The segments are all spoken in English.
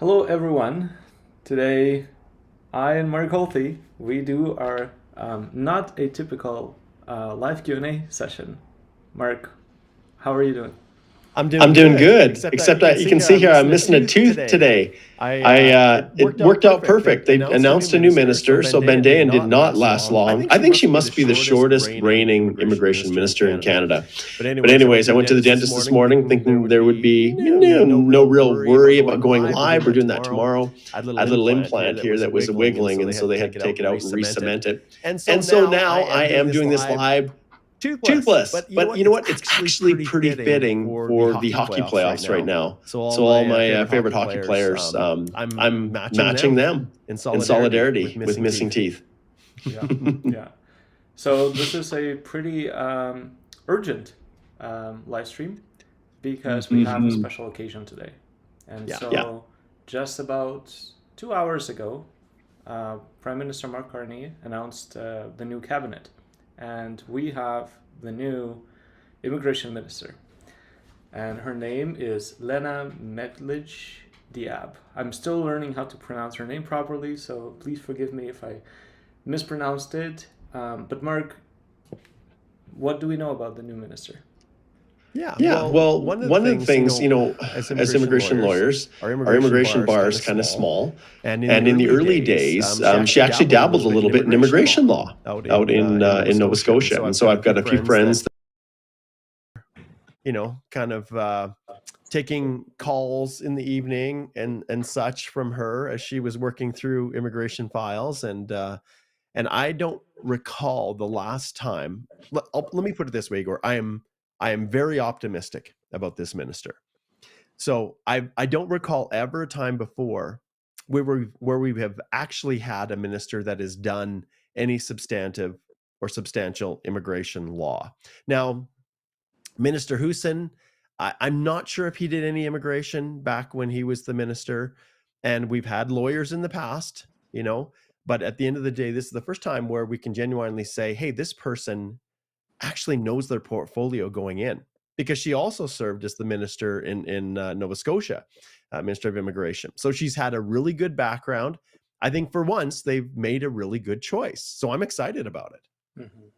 Hello, everyone. Today, I and Mark Holthe, we do our not a typical live Q&A session. Mark, how are you doing? I'm I'm doing doing good, good, except that except you can that you see can here see I'm here I'm missing a missing a tooth tooth today. today. It It worked worked out out perfect. perfect. They They announced announced a a new new minister, minister, so so Bendayan Bendayan did did not not last last long. long. I I think think she she must must be be the the shortest shortest reigning reigning immigration immigration minister minister in in Canada. Canada. But But anyways, I went anyways, to I the went to the dentist this dentist this morning morning thinking thinking there there would would be be no no real real worry worry about about going going live. live. We're We're doing doing that that tomorrow. tomorrow. I had a I little had a little implant here implant that here was that was wiggling, and wiggling, so and they so had to they take had it to out take and it out and re-cement it. re-cement it. And so And so now now I am I doing am this doing this live live toothless. toothless. But you know But what? you know It's what? It's actually actually pretty pretty fitting fitting for the for the hockey hockey playoffs right playoffs right now. now. So all So all my my favorite favorite hockey hockey players, players, I'm I'm matching matching them them in in solidarity with solidarity with missing missing teeth. teeth. Yeah, yeah. So this is a pretty urgent live stream because we have a special occasion today. And Yeah. so just about 2 hours ago, Prime Minister Mark Carney announced the new cabinet, and we have the new immigration minister, and her name is Lena Medlij Diab. I'm still learning how to pronounce her name properly, so please forgive me if I mispronounced it. But Mark, what do we know about the new minister? Yeah. Yeah, Well, well, one of the one of the things, things, as as immigration immigration lawyers, lawyers, our our immigration immigration bar is bar kind is of kind of small. small. And in the And in the early early days, days, she she actually dabbled a dabbled little a bit in little bit in immigration immigration law law out out in in Nova Nova Scotia. And Scotia. so And I've so got a I've few got a few friends that, friends. kind of taking calls in the evening and such from her as she was working through immigration files. And I don't recall the last time. Let me put it this way, Igor. I am very optimistic about this minister. So I don't recall ever a time before where we have actually had a minister that has done any substantive or substantial immigration law. Now, Minister Husin, I'm not sure if he did any immigration back when he was the minister, and we've had lawyers in the past, but at the end of the day, this is the first time where we can genuinely say, hey, this person actually knows their portfolio going in, because she also served as the minister in Nova Scotia, Minister of Immigration. So she's had a really good background. I think for once they've made a really good choice. So I'm excited about it. Mm-hmm.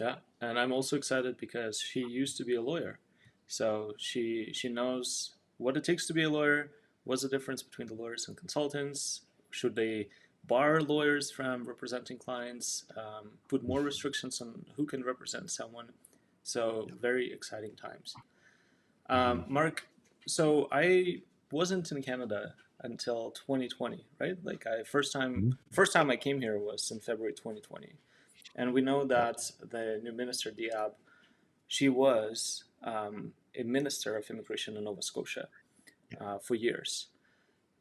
Yeah, and I'm also excited because she used to be a lawyer, so she knows what it takes to be a lawyer. What's the difference between the lawyers and consultants? Should they bar lawyers from representing clients? Put more restrictions on who can represent someone? So very exciting times. Mark, so I wasn't in Canada until 2020, right? Like I first time I came here was in February 2020, and we know Yeah. that the new minister Diab, she was a minister of immigration in Nova Scotia for years.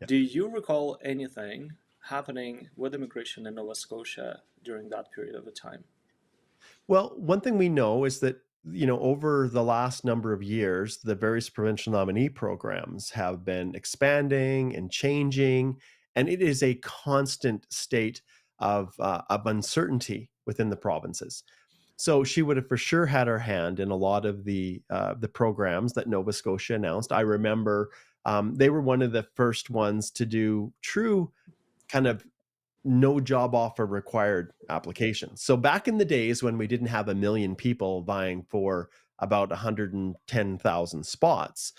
Yeah. Do you recall anything happening with immigration in Nova Scotia during that period of the time? Well, one thing we know is that, over the last number of years, the various provincial nominee programs have been expanding and changing, and it is a constant state of uncertainty within the provinces. So she would have for sure had her hand in a lot of the programs that Nova Scotia announced. I remember they were one of the first ones to do true kind of no job offer required applications. So back in the days when we didn't have a million people vying for about 110,000 spots,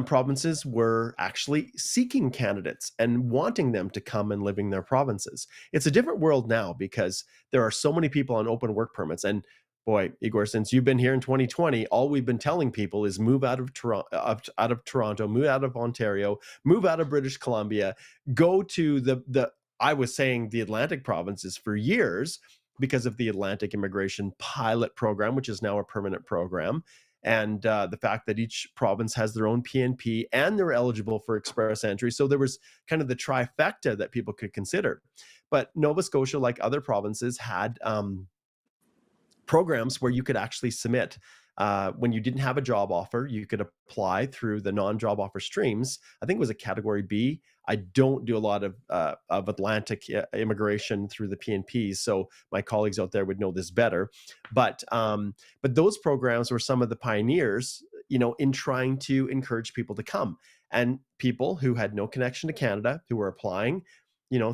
provinces were actually seeking candidates and wanting them to come and live in their provinces. It's a different world now because there are so many people on open work permits. And boy, Igor, since you've been here in 2020, all we've been telling people is move out of Toronto, move out of Ontario, move out of British Columbia, go to the I was saying the Atlantic provinces for years because of the Atlantic Immigration Pilot Program, which is now a permanent program, and the fact that each province has their own PNP and they're eligible for express entry. So there was kind of the trifecta that people could consider. But Nova Scotia, like other provinces, had programs where you could actually submit. When you didn't have a job offer, you could apply through the non-job offer streams. I think it was a category B. I don't do a lot of Atlantic immigration through the PNPs, so my colleagues out there would know this better. But those programs were some of the pioneers, in trying to encourage people to come. And people who had no connection to Canada, who were applying,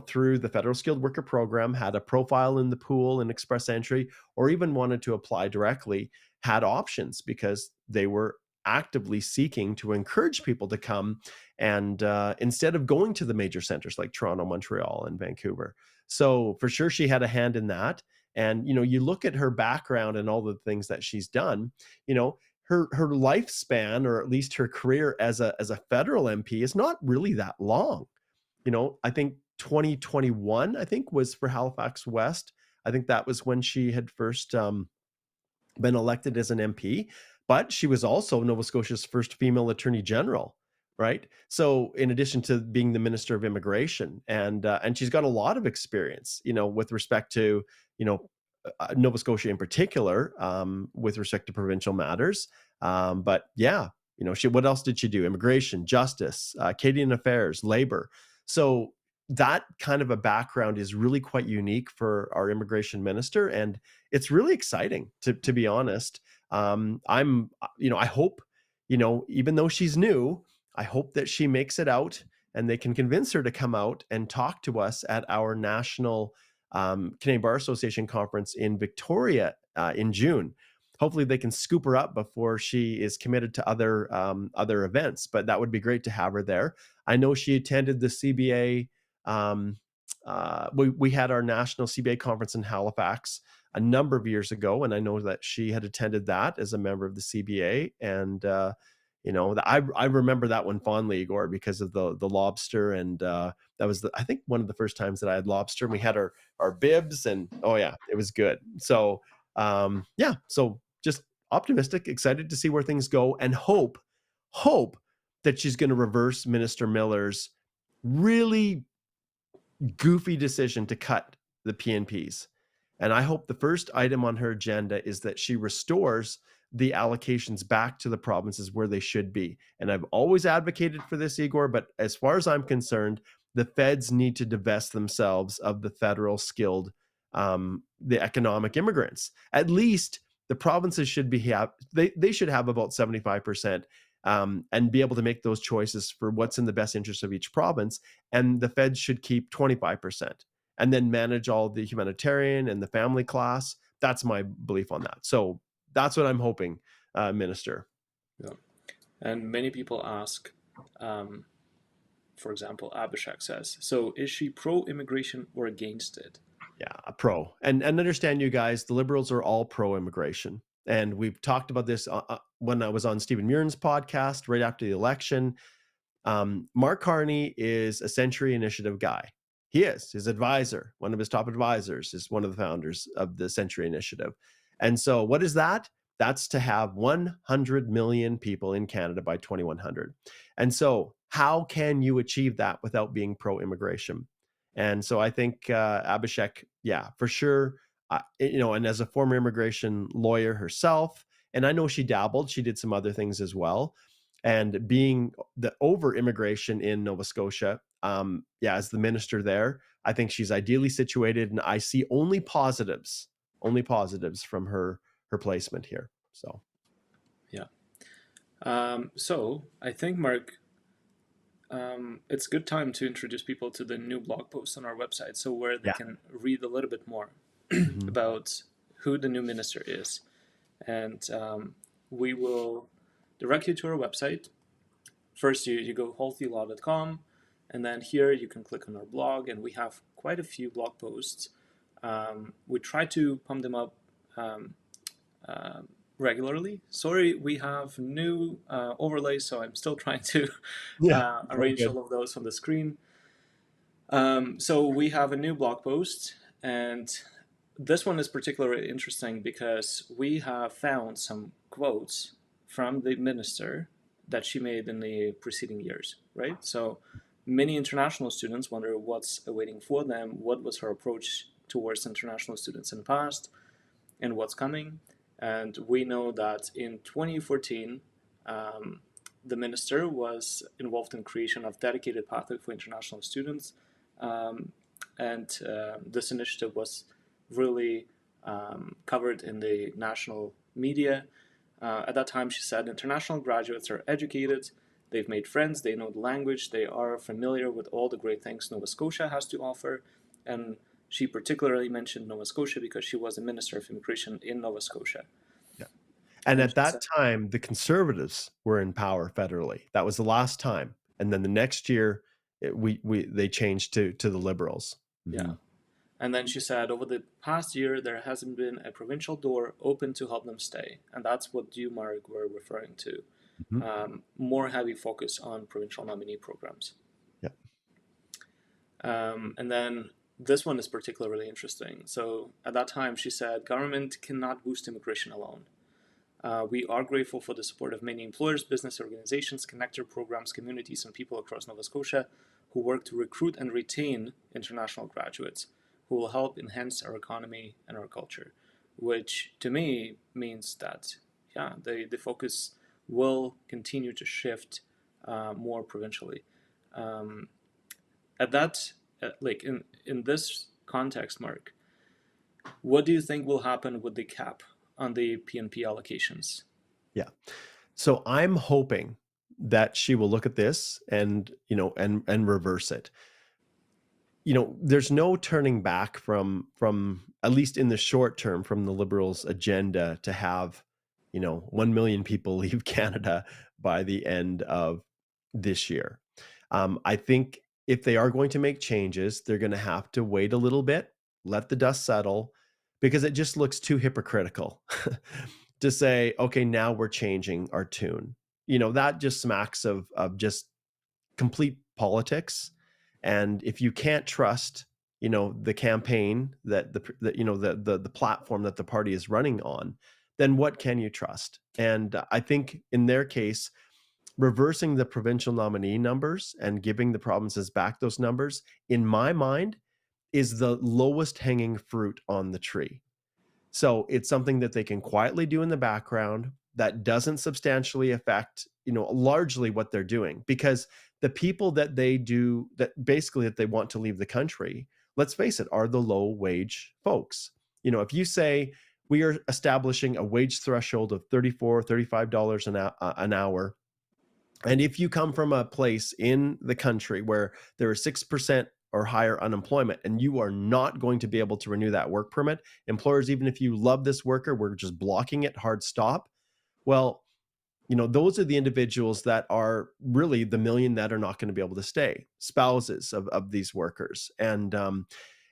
through the federal skilled worker program, had a profile in the pool and express entry, or even wanted to apply directly, had options because they were actively seeking to encourage people to come, and instead of going to the major centers like Toronto, Montreal, and Vancouver. So for sure she had a hand in that. And you look at her background and all the things that she's done, her lifespan, or at least her career as a federal MP, is not really that long. I think 2021, I think, was for Halifax West. I think that was when she had first been elected as an MP, but she was also Nova Scotia's first female attorney general, right? So in addition to being the Minister of Immigration, and she's got a lot of experience, with respect to, Nova Scotia in particular, with respect to provincial matters. But yeah, what else did she do? Immigration, justice, Canadian affairs, labor. So that kind of a background is really quite unique for our immigration minister, and it's really exciting, to be honest. I hope, even though she's new, I hope that she makes it out and they can convince her to come out and talk to us at our national Canadian Bar Association conference in Victoria in June. Hopefully they can scoop her up before she is committed to other events, but that would be great to have her there. I know she attended the CBA. We had our national CBA conference in Halifax a number of years ago, and I know that she had attended that as a member of the CBA. And I remember that one fondly, Igor, because of the lobster, and that was I think one of the first times that I had lobster. And we had our bibs, and oh yeah, it was good. So so just optimistic, excited to see where things go, and hope that she's going to reverse Minister Miller's really goofy decision to cut the PNPs. And I hope the first item on her agenda is that she restores the allocations back to the provinces where they should be. And I've always advocated for this, Igor, but as far as I'm concerned, the feds need to divest themselves of the federal skilled, the economic immigrants. At least the provinces should they should have about 75%, and be able to make those choices for what's in the best interest of each province. And the feds should keep 25% and then manage all the humanitarian and the family class. That's my belief on that. So that's what I'm hoping, Minister. Yeah. And many people ask, for example, Abhishek says, so is she pro-immigration or against it? Yeah, pro. And understand, you guys, the Liberals are all pro-immigration. And we've talked about this when I was on Stephen Muirn's podcast right after the election. Mark Carney is a Century Initiative guy. He is his advisor. One of his top advisors is one of the founders of the Century Initiative. And so what is that? That's to have 100 million people in Canada by 2100. And so how can you achieve that without being pro-immigration? And so I think Abhishek, yeah, for sure. And as a former immigration lawyer herself, and I know she dabbled, she did some other things as well. And being the over immigration in Nova Scotia, as the minister there, I think she's ideally situated, and I see only positives from her placement here. So, yeah. So I think, Mark, it's a good time to introduce people to the new blog post on our website, so where they can read a little bit more about who the new minister is. And we will direct you to our website. First, you go holthelaw.com, and then here you can click on our blog, and we have quite a few blog posts. We try to pump them up regularly. Sorry, we have new overlays, so I'm still trying to arrange all of those on the screen. So we have a new blog post, and this one is particularly interesting because we have found some quotes from the minister that she made in the preceding years, right? So many international students wonder what's awaiting for them, what was her approach towards international students in the past, and what's coming. And we know that in 2014, the minister was involved in creation of dedicated pathway for international students, and this initiative was really covered in the national media. At that time, she said international graduates are educated, they've made friends, they know the language, they are familiar with all the great things Nova Scotia has to offer. And she particularly mentioned Nova Scotia because she was the Minister of Immigration in Nova Scotia. Yeah. And And at she that said, time, the Conservatives were in power federally. That was the last time. And then the next year, they changed to the Liberals. yeah. Mm-hmm. And then she said, over the past year, there hasn't been a provincial door open to help them stay. And that's what you, Mark, were referring to. Mm-hmm. More heavy focus on provincial nominee programs. Yeah. And then this one is particularly interesting. So at that time, she said, government cannot boost immigration alone. We are grateful for the support of many employers, business organizations, connector programs, communities, and people across Nova Scotia who work to recruit and retain international graduates who will help enhance our economy and our culture, which to me means that, yeah, the focus will continue to shift more provincially. Um, at that, like in this context, Mark, what do you think will happen with the cap on the PNP allocations? Yeah. So I'm hoping that she will look at this and, and reverse it. There's no turning back from at least in the short term from the Liberals' agenda to have, 1 million people leave Canada by the end of this year. I think if they are going to make changes, they're going to have to wait a little bit, let the dust settle, because it just looks too hypocritical to say, okay, now we're changing our tune. That just smacks of just complete politics. And if you can't trust, the campaign that the platform that the party is running on, then what can you trust? And I think in their case, reversing the provincial nominee numbers and giving the provinces back those numbers, in my mind, is the lowest hanging fruit on the tree. So it's something that they can quietly do in the background that doesn't substantially affect, largely what they're doing, because the people that they want to leave the country, let's face it, are the low wage folks. If you say we are establishing a wage threshold of $34, $35 an hour, and if you come from a place in the country where there is 6% or higher unemployment and you are not going to be able to renew that work permit, employers, even if you love this worker, we're just blocking it, hard stop. Well, those are the individuals that are really the million that are not going to be able to stay, spouses of these workers.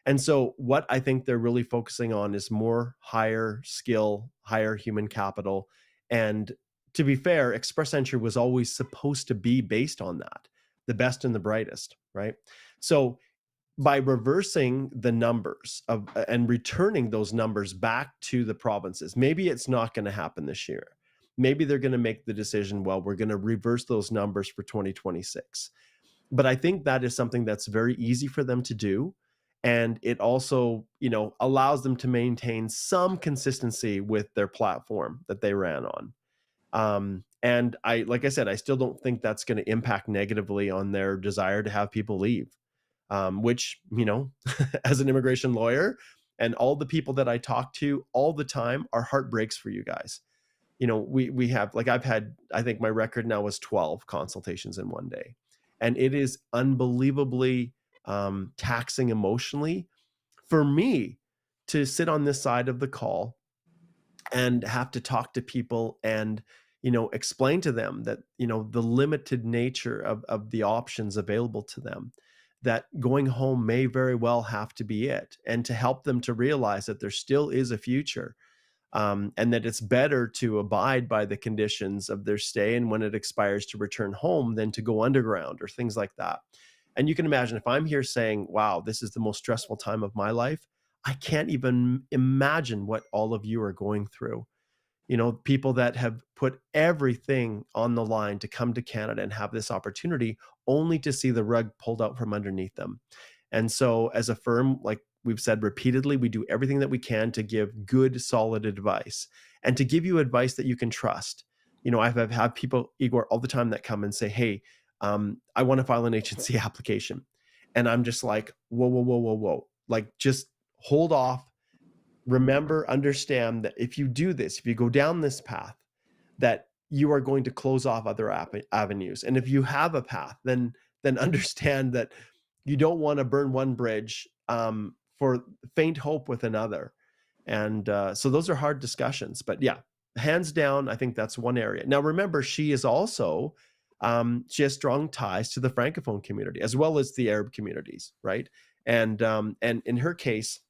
And so what I think they're really focusing on is more higher skill, higher human capital. And to be fair, express entry was always supposed to be based on that, the best and the brightest, right? So by reversing the numbers and returning those numbers back to the provinces, maybe it's not going to happen this year. Maybe they're going to make the decision, well, we're going to reverse those numbers for 2026. But I think that is something that's very easy for them to do. And it also, allows them to maintain some consistency with their platform that they ran on. And like I said, I still don't think that's going to impact negatively on their desire to have people leave. Which, as an immigration lawyer and all the people that I talk to all the time are heartbreaks for you guys. We have, like, I think my record now was 12 consultations in one day. And it is unbelievably taxing emotionally for me to sit on this side of the call and have to talk to people and explain to them that the limited nature of the options available to them, that going home may very well have to be it, and to help them to realize that there still is a future, and that it's better to abide by the conditions of their stay, and when it expires to return home than to go underground or things like that. And you can imagine, if I'm here saying, wow, this is the most stressful time of my life, I can't even imagine what all of you are going through. People that have put everything on the line to come to Canada and have this opportunity, only to see the rug pulled out from underneath them. And so as a firm, like we've said repeatedly, we do everything that we can to give good, solid advice, and to give you advice that you can trust. I've had people, Igor, all the time that come and say, hey, I want to file an agency application. And I'm just like, whoa, whoa, whoa, whoa, whoa. Like, just hold off. Remember, understand that if you do this, if you go down this path, that you are going to close off other avenues. And if you have a path, then understand that you don't want to burn one bridge for faint hope with another. And so those are hard discussions. But yeah, hands down, I think that's one area. Now, remember, she is also she has strong ties to the Francophone community as well as the Arab communities, right? And in her case,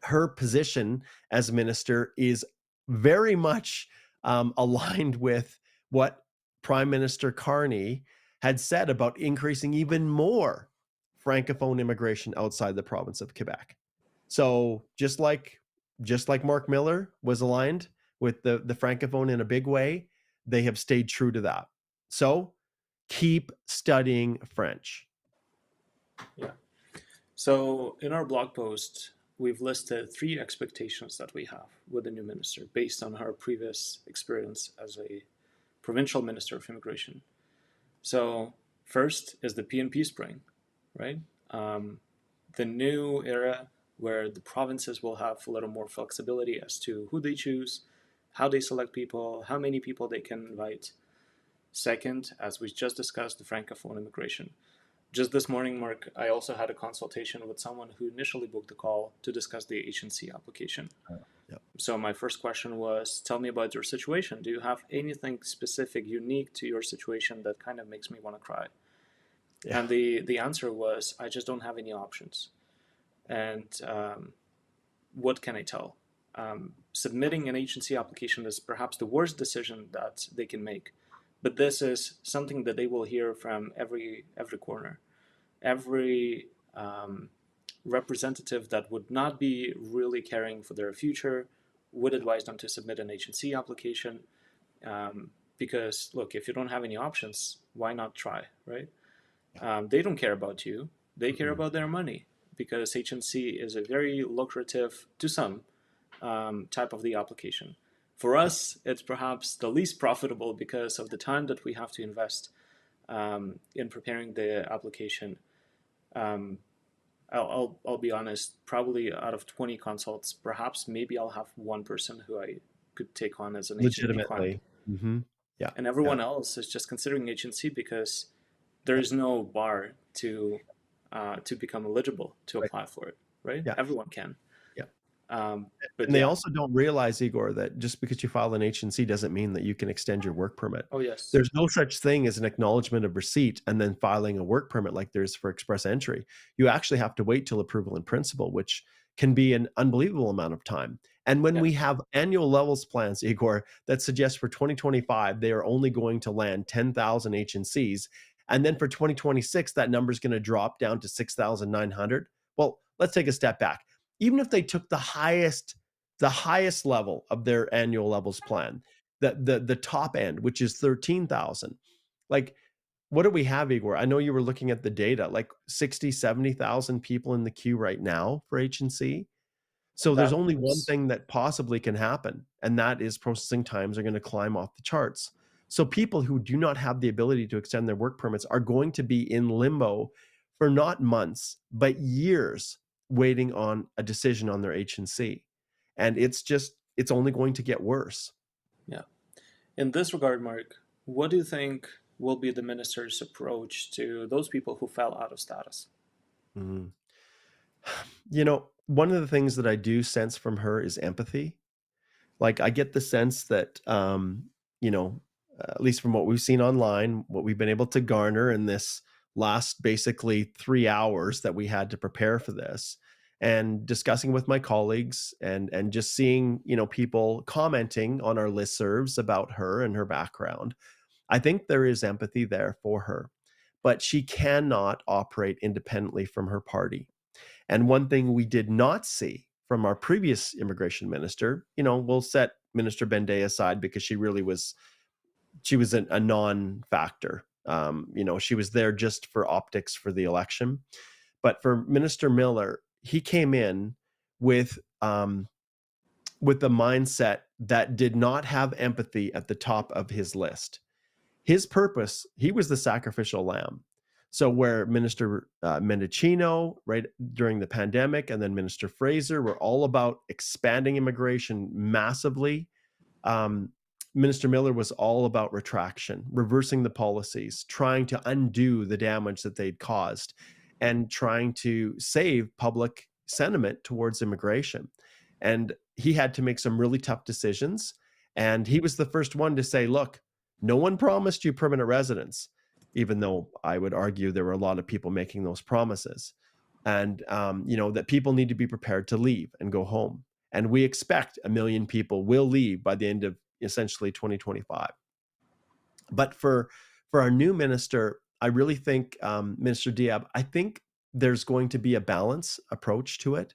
her position as minister is very much aligned with what Prime Minister Carney had said about increasing even more Francophone immigration outside the province of Quebec. So just like Mark Miller was aligned with the Francophone in a big way, they have stayed true to that. So keep studying French. Yeah. So in our blog post, we've listed 3 expectations that we have with the new minister based on her previous experience as a provincial minister of immigration. So first is the PNP spring, right? The new era where the provinces will have a little more flexibility as to who they choose, how they select people, how many people they can invite. Second, as we just discussed, the francophone immigration. Just this morning, Mark, I also had a consultation with someone who initially booked the call to discuss the HNC application. Yep. So my first question was, tell me about your situation. Do you have anything specific, unique to your situation that kind of makes me want to cry? Yeah. And the answer was, I just don't have any options. And what can I tell? Submitting an agency application is perhaps the worst decision that they can make. But this is something that they will hear from every corner. Every representative that would not be really caring for their future would advise them to submit an agency application. Because, look, if you don't have any options, why not try, right? They don't care about you. They care about their money, because HNC is a very lucrative, to some, type of the application. For us, it's perhaps the least profitable because of the time that we have to invest in preparing the application. I'll be honest, probably out of 20 consults, perhaps maybe I'll have one person who I could take on as an HNC client. Legitimately. Mm-hmm. Yeah. And everyone else is just considering HNC because there is no bar to become eligible to Right. apply for it, right? Yeah. Everyone can. Yeah. But And they yeah. also don't realize, Igor, that just because you file an H&C doesn't mean that you can extend your work permit. Oh, yes. There's no such thing as an acknowledgement of receipt and then filing a work permit like there's for express entry. You actually have to wait till approval in principle, which can be an unbelievable amount of time. And when Yeah. we have annual levels plans, Igor, that suggest for 2025, they are only going to land 10,000 H&Cs. And then for 2026, that number is going to drop down to 6,900. Well, let's take a step back. Even if they took the highest level of their annual levels plan, the top end, which is 13,000. Like, what do we have, Igor? I know you were looking at the data, like 60, 70,000 people in the queue right now for H&C. So there's That only one was, thing that possibly can happen, and that is processing times are going to climb off the charts. So people who do not have the ability to extend their work permits are going to be in limbo for not months, but years waiting on a decision on their H&C. And it's only going to get worse. yeah. In this regard, Mark, what do you think will be the minister's approach to those people who fell out of status? Mhm. One of the things that I do sense from her is empathy. Like, I get the sense that, at least from what we've seen online, what we've been able to garner in this last basically 3 hours that we had to prepare for this, and discussing with my colleagues and just seeing, people commenting on our listservs about her and her background, I think there is empathy there for her, but she cannot operate independently from her party. And one thing we did not see from our previous immigration minister, we'll set Minister Bende aside because she was a non-factor. She was there just for optics for the election. But for Minister Miller, he came in with the mindset that did not have empathy at the top of his list. His purpose, he was the sacrificial lamb. So where Minister Mendicino, right during the pandemic, and then Minister Fraser were all about expanding immigration massively, Minister Miller was all about retraction, reversing the policies, trying to undo the damage that they'd caused, and trying to save public sentiment towards immigration. And he had to make some really tough decisions. And he was the first one to say, look, no one promised you permanent residence, even though I would argue there were a lot of people making those promises. And, that people need to be prepared to leave and go home. And we expect 1 million people will leave by the end of essentially 2025. But for our new minister, I really think, Minister Diab, I think there's going to be a balance approach to it.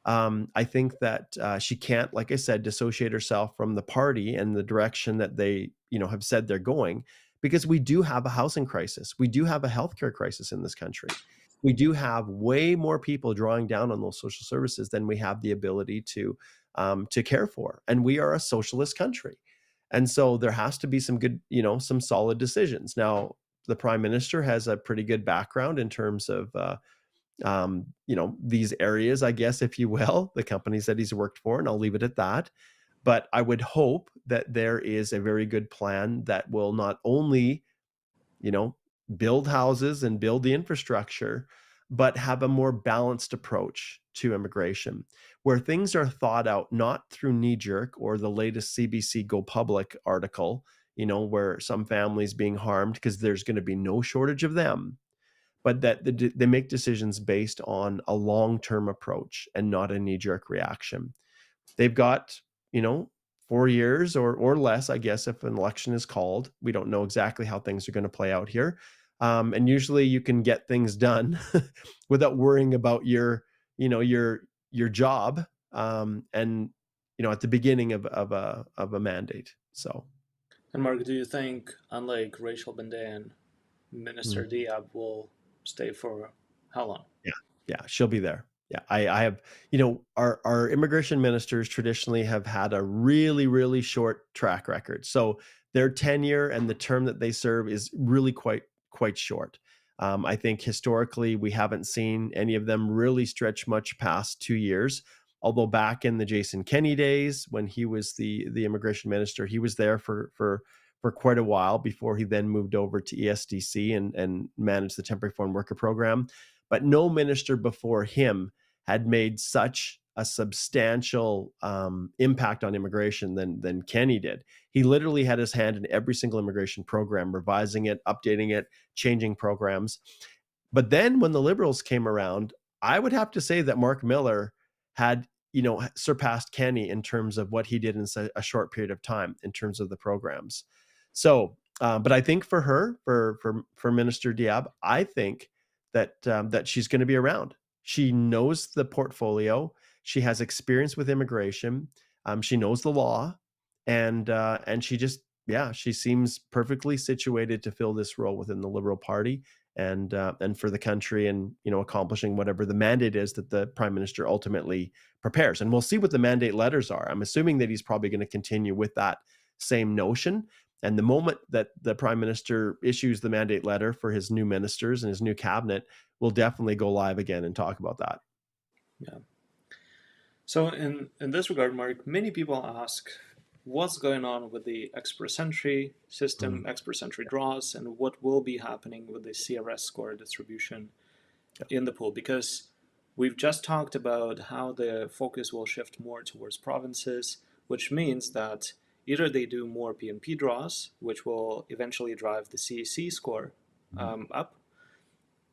I think that she can't, like I said, dissociate herself from the party and the direction that they, have said they're going, because we do have a housing crisis. We do have a healthcare crisis in this country. We do have way more people drawing down on those social services than we have the ability to care for, and we are a socialist country, and so there has to be some good, some solid decisions. Now, the Prime Minister has a pretty good background in terms of these areas, I guess, if you will, the companies that he's worked for, and I'll leave it at that. But I would hope that there is a very good plan that will not only, you know, build houses and build the infrastructure, but have a more balanced approach to immigration, where things are thought out not through knee jerk or the latest CBC Go Public article, where some families being harmed because there's going to be no shortage of them, but that they make decisions based on a long-term approach and not a knee-jerk reaction. They've got, 4 years or less, I guess, if an election is called. We don't know exactly how things are going to play out here. And usually you can get things done without worrying about your job. And at the beginning of a mandate. So. And Mark, do you think, unlike Rachel Bendayan, Minister Diab will stay for how long? Yeah, she'll be there. Yeah, I have, our immigration ministers traditionally have had a really, really short track record. So their tenure and the term that they serve is really quite short. I think historically we haven't seen any of them really stretch much past 2 years. Although back in the Jason Kenney days, when he was the immigration minister, he was there for quite a while before he then moved over to ESDC and managed the temporary foreign worker program. But no minister before him had made such a substantial impact on immigration than Kenney did. He literally had his hand in every single immigration program, revising it, updating it, changing programs. But then when the Liberals came around, I would have to say that Mark Miller had, surpassed Kenney in terms of what he did in a short period of time in terms of the programs. So, but I think for her, for Minister Diab, I think that she's going to be around. She knows the portfolio. She has experience with immigration. She knows the law, and she seems perfectly situated to fill this role within the Liberal Party and for the country, and accomplishing whatever the mandate is that the Prime Minister ultimately prepares. And we'll see what the mandate letters are. I'm assuming that he's probably going to continue with that same notion. And the moment that the Prime Minister issues the mandate letter for his new ministers and his new cabinet, we'll definitely go live again and talk about that. Yeah. So in this regard, Mark, many people ask what's going on with the express entry system, express entry draws, and what will be happening with the CRS score distribution in the pool, because we've just talked about how the focus will shift more towards provinces, which means that either they do more PNP draws, which will eventually drive the CEC score up,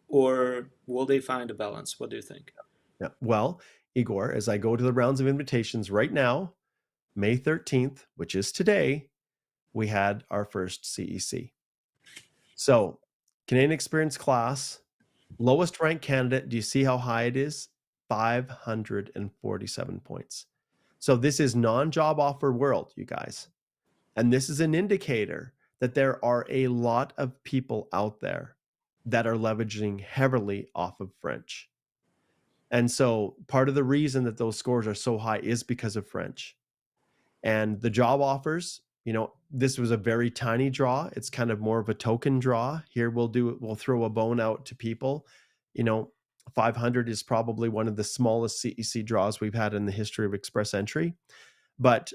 or will they find a balance? What do you think? Yeah. Well, Igor, as I go to the rounds of invitations right now, May 13th, which is today, we had our first CEC. So, Canadian Experience class, lowest ranked candidate, do you see how high it is? 547 points. So this is non-job offer world, you guys. And this is an indicator that there are a lot of people out there that are leveraging heavily off of French. And so part of the reason that those scores are so high is because of French. And the job offers, this was a very tiny draw. It's kind of more of a token draw. Here we'll throw a bone out to people. 500 is probably one of the smallest CEC draws we've had in the history of express entry. But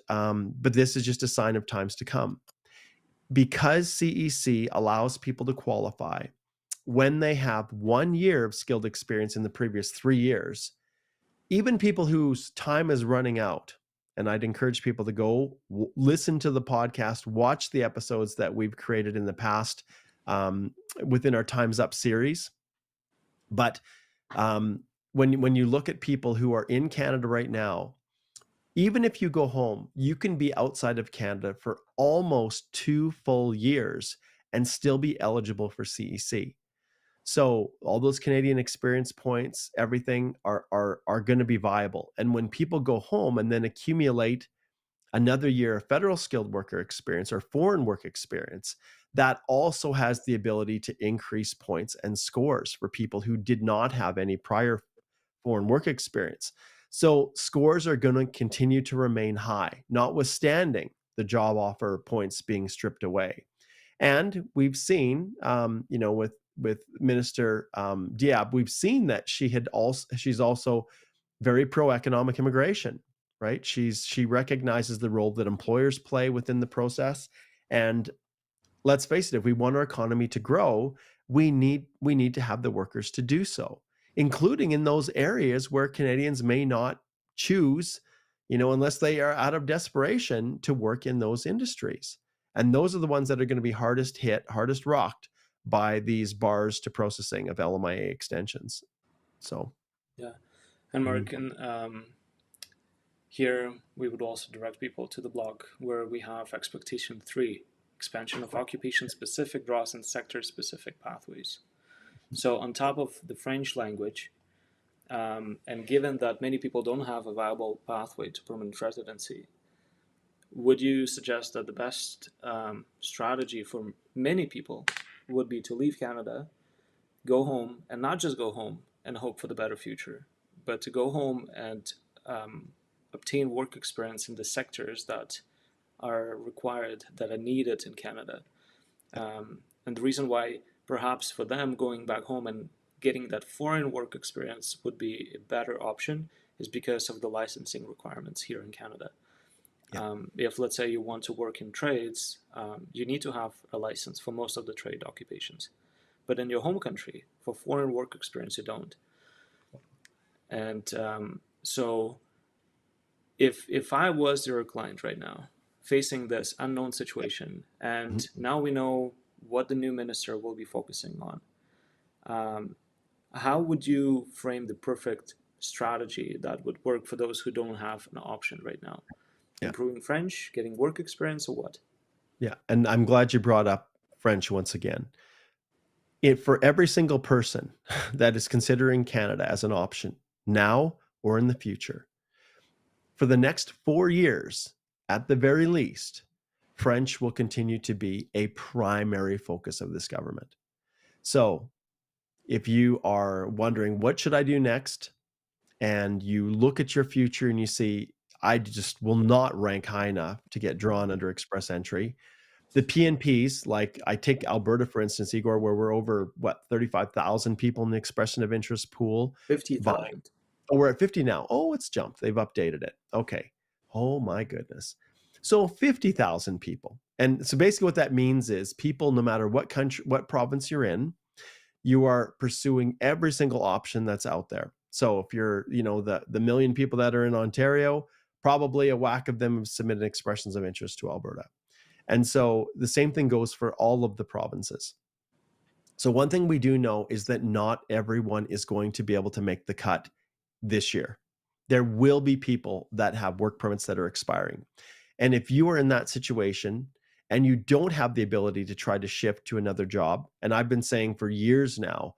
this is just a sign of times to come. Because CEC allows people to qualify when they have 1 year of skilled experience in the previous 3 years, even people whose time is running out. And I'd encourage people to go listen to the podcast, watch the episodes that we've created in the past within our Time's Up series. But when you look at people who are in Canada right now, even if you go home, you can be outside of Canada for almost 2 full years and still be eligible for CEC. So all those Canadian experience points, everything are going to be viable. And when people go home and then accumulate another year of federal skilled worker experience or foreign work experience, that also has the ability to increase points and scores for people who did not have any prior foreign work experience. So scores are going to continue to remain high, notwithstanding the job offer points being stripped away. And we've seen, with Minister Diab, we've seen that she's also very pro economic immigration, right? She recognizes the role that employers play within the process, and let's face it, if we want our economy to grow, we need to have the workers to do so, including in those areas where Canadians may not choose, unless they are out of desperation, to work in those industries. And those are the ones that are going to be hardest hit, hardest rocked by these bars to processing of LMIA extensions. So, Yeah. And Mark, here we would also direct people to the blog where we have expectation 3, expansion of occupation-specific draws and sector-specific pathways. So on top of the French language, and given that many people don't have a viable pathway to permanent residency, would you suggest that the best strategy for many people would be to leave Canada, go home, and not just go home and hope for the better future, but to go home and obtain work experience in the sectors that are required, that are needed in Canada? And the reason why perhaps for them going back home and getting that foreign work experience would be a better option is because of the licensing requirements here in Canada. Yeah. If, let's say, you want to work in trades, you need to have a license for most of the trade occupations. But in your home country, for foreign work experience, you don't. And so if I was your client right now, facing this unknown situation, and now we know what the new minister will be focusing on, how would you frame the perfect strategy that would work for those who don't have an option right now? Yeah. Improving French, getting work experience, or what? Yeah, and I'm glad you brought up French once again. For every single person that is considering Canada as an option now or in the future, for the next 4 years, at the very least, French will continue to be a primary focus of this government. So if you are wondering, what should I do next? And you look at your future and you see, I just will not rank high enough to get drawn under express entry. The PNPs, like I take Alberta, for instance, Igor, where we're over, 35,000 people in the expression of interest pool. 50,000. Oh, we're at 50 now. Oh, it's jumped. They've updated it. Okay. Oh my goodness. So 50,000 people. And so basically what that means is people, no matter what country, what province you're in, you are pursuing every single option that's out there. So if you're, the million people that are in Ontario, probably a whack of them have submitted expressions of interest to Alberta. And so the same thing goes for all of the provinces. So one thing we do know is that not everyone is going to be able to make the cut this year. There will be people that have work permits that are expiring. And if you are in that situation and you don't have the ability to try to shift to another job, and I've been saying for years now,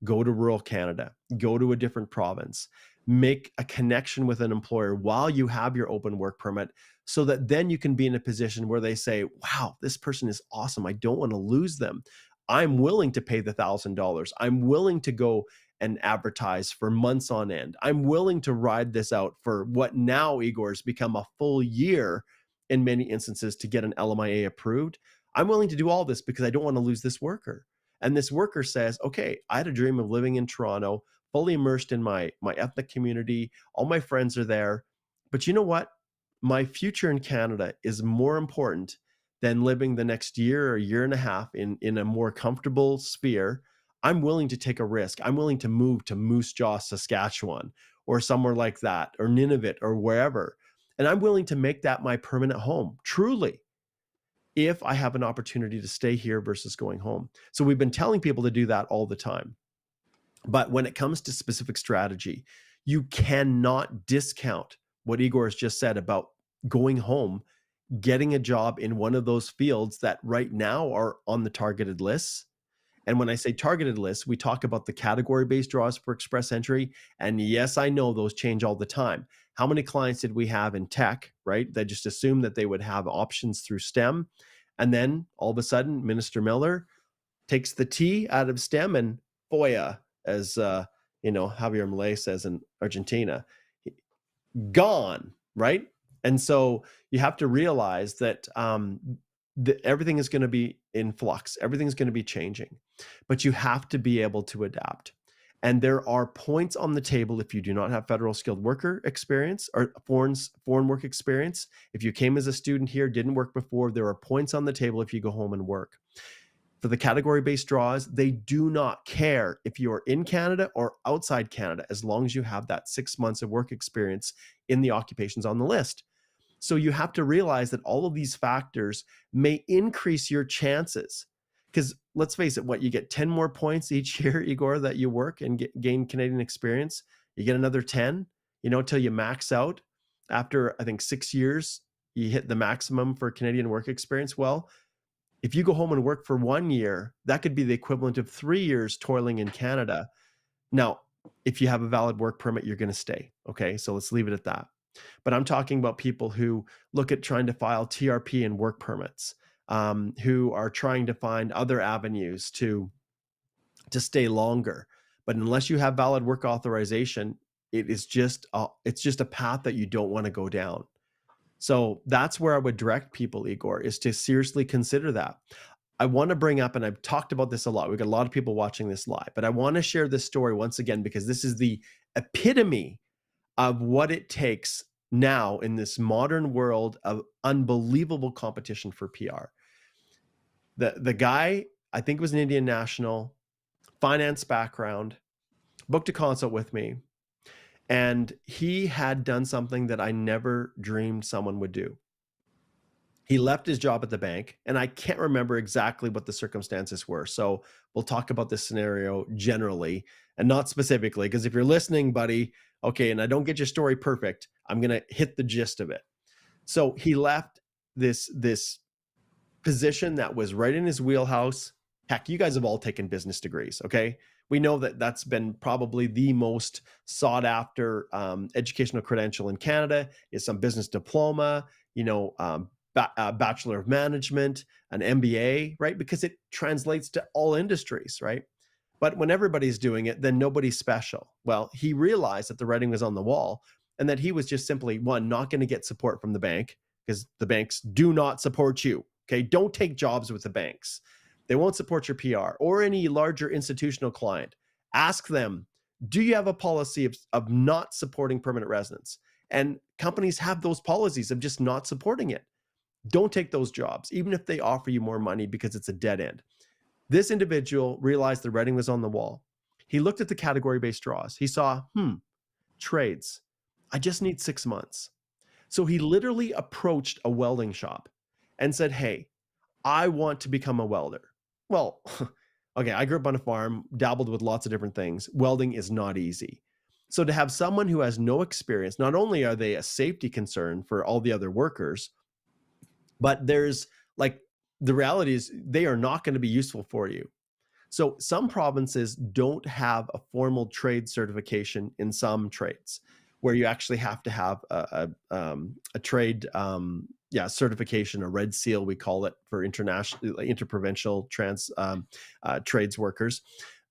go to rural Canada, go to a different province, make a connection with an employer while you have your open work permit, so that then you can be in a position where they say, wow, this person is awesome. I don't want to lose them. I'm willing to pay the $1,000. I'm willing to go and advertise for months on end. I'm willing to ride this out for what now, Igor, has become a full year in many instances to get an LMIA approved. I'm willing to do all this because I don't want to lose this worker. And this worker says, okay, I had a dream of living in Toronto, fully immersed in my ethnic community. All my friends are there. But you know what? my future in Canada is more important than living the next year or year and a half in a more comfortable sphere, I'm willing to take a risk. I'm willing to move to Moose Jaw, Saskatchewan, or somewhere like that, or Nunavut, or wherever. And I'm willing to make that my permanent home, truly, if I have an opportunity to stay here versus going home. So we've been telling people to do that all the time. But when it comes to specific strategy, you cannot discount what Igor has just said about going home, getting a job in one of those fields that right now are on the targeted lists. And when I say targeted lists, we talk about the category-based draws for express entry. And yes, I know those change all the time. How many clients did we have in tech, right? That just assumed that they would have options through STEM. And then all of a sudden, Minister Miller takes the T out of STEM and FOIA, as Javier Milei says in Argentina, gone, right? And so you have to realize that everything is going to be in flux. Everything's going to be changing, but you have to be able to adapt. And there are points on the table if you do not have federal skilled worker experience or foreign work experience. If you came as a student here, didn't work before, there are points on the table if you go home and work. For the category-based draws, they do not care if you are in Canada or outside Canada, as long as you have that 6 months of work experience in the occupations on the list. So you have to realize that all of these factors may increase your chances. Because let's face it, you get 10 more points each year, Igor, that you work and gain Canadian experience. You get another 10, till you max out. After, I think, 6 years, you hit the maximum for Canadian work experience. Well, if you go home and work for 1 year, that could be the equivalent of 3 years toiling in Canada. Now, if you have a valid work permit, you're going to stay. Okay, so let's leave it at that. But I'm talking about people who look at trying to file TRP and work permits, who are trying to find other avenues to stay longer. But unless you have valid work authorization, it's just a path that you don't want to go down. So that's where I would direct people, Igor, is to seriously consider that. I want to bring up, and I've talked about this a lot, we've got a lot of people watching this live, but I want to share this story once again, because this is the epitome of what it takes now in this modern world of unbelievable competition for PR. The guy, I think, was an Indian national, finance background, booked a consult with me, and he had done something that I never dreamed someone would do. He left his job at the bank, and I can't remember exactly what the circumstances were. So we'll talk about this scenario generally and not specifically, because if you're listening, buddy, okay, and I don't get your story perfect, I'm going to hit the gist of it. So he left this position that was right in his wheelhouse. Heck, you guys have all taken business degrees, okay? We know that that's been probably the most sought after educational credential in Canada, is some business diploma, Bachelor of Management, an MBA, right? Because it translates to all industries, right? But when everybody's doing it, then nobody's special. Well, he realized that the writing was on the wall, and that he was just simply, one, not going to get support from the bank, because the banks do not support you. Okay, don't take jobs with the banks. They won't support your PR or any larger institutional client. Ask them, do you have a policy of not supporting permanent residents? And companies have those policies of just not supporting it. Don't take those jobs, even if they offer you more money, because it's a dead end. This individual realized the writing was on the wall. He looked at the category-based draws. He saw, trades. I just need 6 months. So he literally approached a welding shop and said, hey, I want to become a welder. Well, okay, I grew up on a farm, dabbled with lots of different things. Welding is not easy. So to have someone who has no experience, not only are they a safety concern for all the other workers, but there's the reality is they are not going to be useful for you. So some provinces don't have a formal trade certification in some trades, where you actually have to have a trade certification, a red seal, we call it, for international interprovincial trades workers.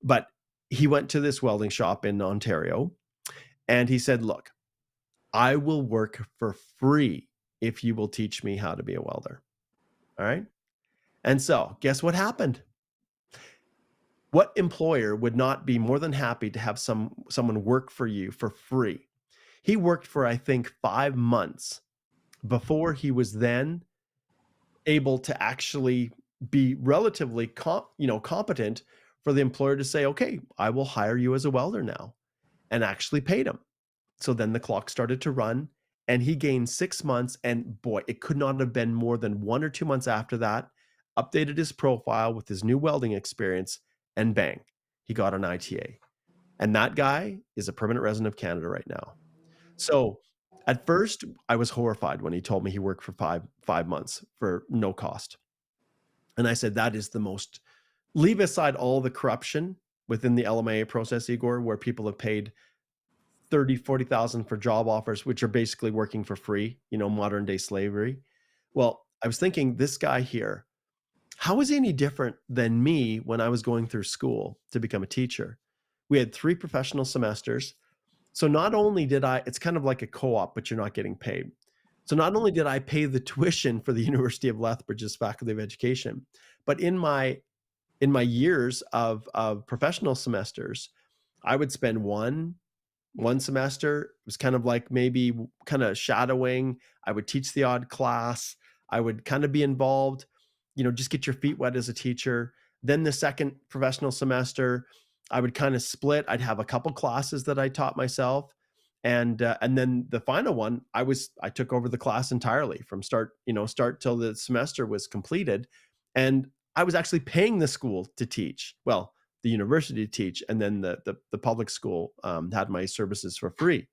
But he went to this welding shop in Ontario, and he said, look, I will work for free if you will teach me how to be a welder. All right. And so guess what happened? What employer would not be more than happy to have someone work for you for free? He worked for, I think, 5 months before he was then able to actually be relatively competent for the employer to say, okay, I will hire you as a welder now, and actually paid him. So then the clock started to run, and he gained 6 months. And boy, it could not have been more than 1 or 2 months after that, updated his profile with his new welding experience, and bang, he got an ITA. And that guy is a permanent resident of Canada right now. So at first, I was horrified when he told me he worked for five months for no cost. And I said, that is the most, leave aside all the corruption within the LMA process, Igor, where people have paid 30, 40,000 for job offers, which are basically working for free, modern day slavery. Well, I was thinking, this guy here, how is he any different than me when I was going through school to become a teacher? We had 3 professional semesters. So not only did it's kind of like a co-op, but you're not getting paid. So not only did I pay the tuition for the University of Lethbridge's Faculty of Education, but in my years of professional semesters, I would spend one semester. It was kind of like maybe kind of shadowing. I would teach the odd class. I would kind of be involved, just get your feet wet as a teacher. Then the second professional semester, I would kind of split. I'd have a couple classes that I taught myself. And then the final one, I took over the class entirely from start till the semester was completed. And I was actually paying the school to teach. Well, the university to teach, and then the public school had my services for free.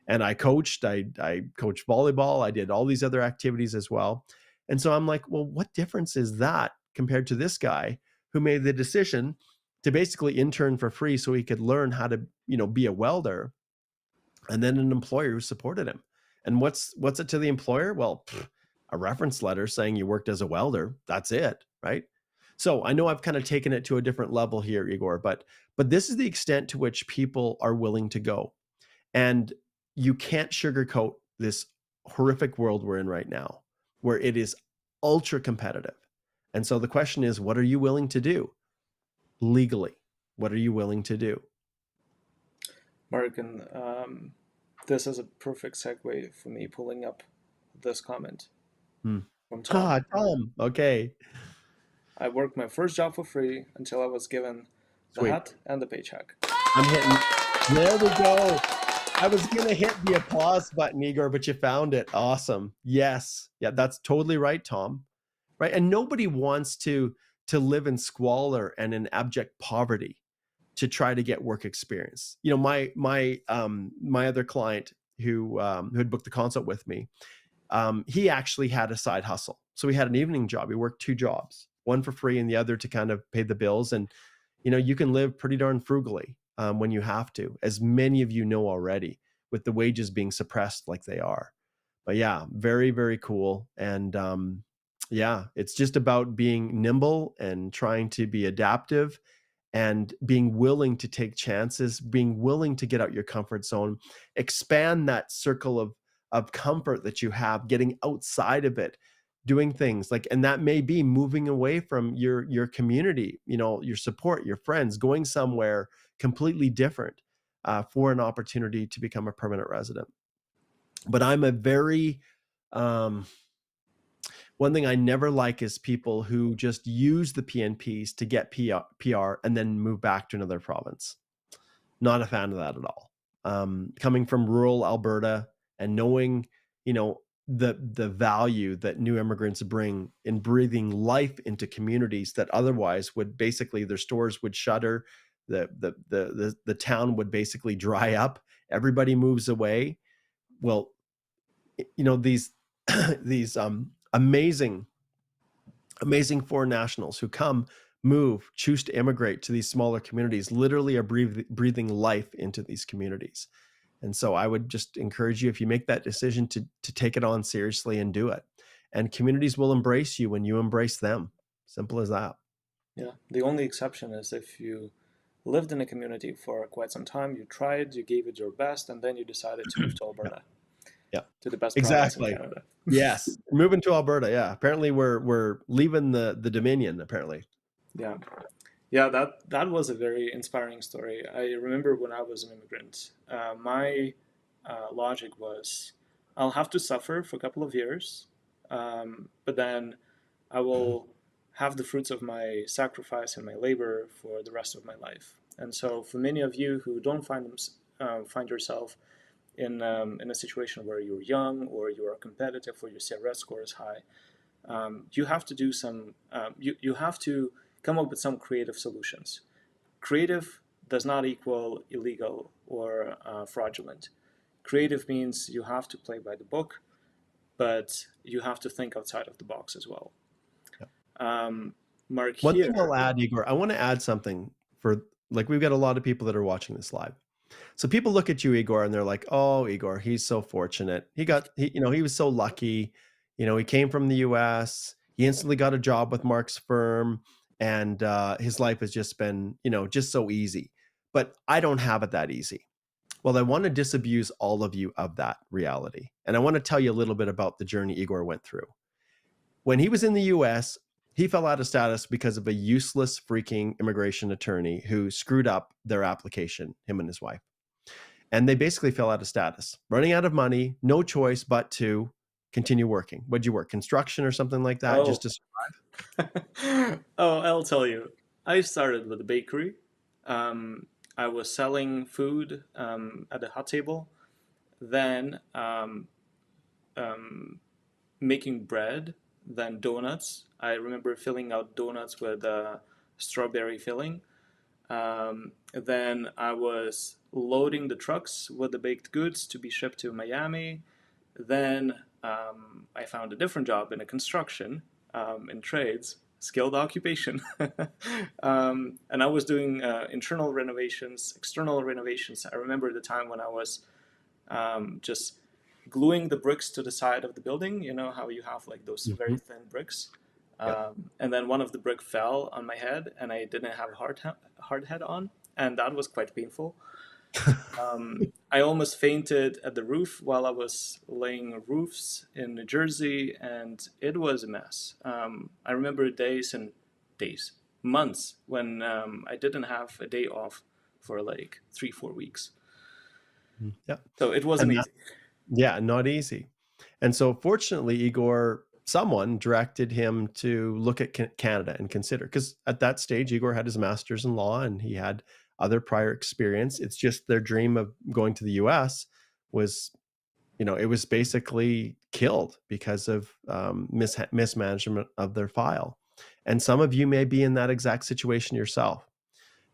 And I coached volleyball. I did all these other activities as well. And so I'm like, well, what difference is that compared to this guy who made the decision to basically intern for free so he could learn how to be a welder, and then an employer who supported him. And what's it to the employer? Well, a reference letter saying you worked as a welder. That's it, right? So I know I've kind of taken it to a different level here, Igor, but this is the extent to which people are willing to go. And you can't sugarcoat this horrific world we're in right now, where it is ultra competitive. And so the question is, what are you willing to do legally? What are you willing to do? Morgan, this is a perfect segue for me pulling up this comment from Tom. Tom. Okay. I worked my first job for free until I was given the Sweet. hat and the paycheck. I'm hitting. There we go. I was gonna hit the applause button, Igor, but you found it. Awesome. Yes. Yeah, that's totally right, Tom. Right. And nobody wants to live in squalor and in abject poverty to try to get work experience. My other client who had booked the consult with me, he actually had a side hustle. So he had an evening job. He worked 2 jobs, one for free and the other to kind of pay the bills. And you can live pretty darn frugally when you have to, as many of you know already, with the wages being suppressed like they are. But yeah, very, very cool. And yeah, it's just about being nimble and trying to be adaptive and being willing to take chances, being willing to get out your comfort zone, expand that circle of comfort that you have, getting outside of it, doing things like, and that may be moving away from your community, your support, your friends, going somewhere completely different for an opportunity to become a permanent resident. But I'm a very one thing I never like is people who just use the PNPs to get PR and then move back to another province. Not a fan of that at all. Coming from rural Alberta and knowing, the value that new immigrants bring in breathing life into communities that otherwise would basically, their stores would shutter, the town would basically dry up, everybody moves away. Well, these these amazing foreign nationals who come, move, choose to immigrate to these smaller communities, literally are breathing life into these communities. And so I would just encourage you, if you make that decision, to take it on seriously and do it. And communities will embrace you when you embrace them. Simple as that. Yeah, the only exception is if you lived in a community for quite some time, you tried, you gave it your best, and then you decided to move to Alberta. Yeah, To the best province in exactly. Canada. Yes, moving to Alberta. Yeah, apparently we're leaving the Dominion. Apparently. Yeah, that was a very inspiring story. I remember when I was an immigrant, my logic was, I'll have to suffer for a couple of years, but then I will have the fruits of my sacrifice and my labor for the rest of my life. And so, for many of you who don't find yourself in a situation where you're young or you are competitive or your CRS score is high, you have to do some. You have to come up with some creative solutions. Creative does not equal illegal or fraudulent. Creative means you have to play by the book, but you have to think outside of the box as well. Yeah. Mark One thing here. I'll add, Igor, I want to add something for, like, we've got a lot of people that are watching this live. So people look at you, Igor, and they're like, "Oh, Igor, he's so fortunate. He was so lucky. He came from the U.S. He instantly got a job with Mark's firm, and his life has just been, just so easy." But I don't have it that easy. Well, I want to disabuse all of you of that reality, and I want to tell you a little bit about the journey Igor went through. When he was in the US, he fell out of status because of a useless freaking immigration attorney who screwed up their application, him and his wife. And they basically fell out of status, running out of money, no choice but to continue working. What'd you work? Construction or something like that? Just Oh, to oh, I'll tell you. I started with a bakery. I was selling food at a hot table, then making bread, then donuts. I remember filling out donuts with strawberry filling. Then I was loading the trucks with the baked goods to be shipped to Miami. Then I found a different job in a construction, in trades, skilled occupation. And I was doing internal renovations, external renovations. I remember the time when I was just gluing the bricks to the side of the building. You know how you have like those very Mhm. thin bricks? Yep. And then one of the brick fell on my head, and I didn't have a hard head on, and that was quite painful. I almost fainted at the roof while I was laying roofs in New Jersey, and it was a mess. I remember days, months when I didn't have a day off for like 3, 4 weeks. Yeah. So it wasn't And that, easy. yeah, not easy. And so fortunately, Igor, someone directed him to look at Canada and consider, because at that stage, Igor had his master's in law and he had other prior experience. It's just their dream of going to the US was, it was basically killed because of mismanagement of their file. And some of you may be in that exact situation yourself.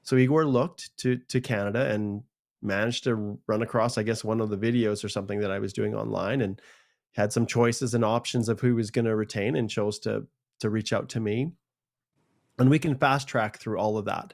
So Igor looked to Canada and managed to run across, I guess, one of the videos or something that I was doing online, and had some choices and options of who he was going to retain, and chose to reach out to me. And we can fast track through all of that.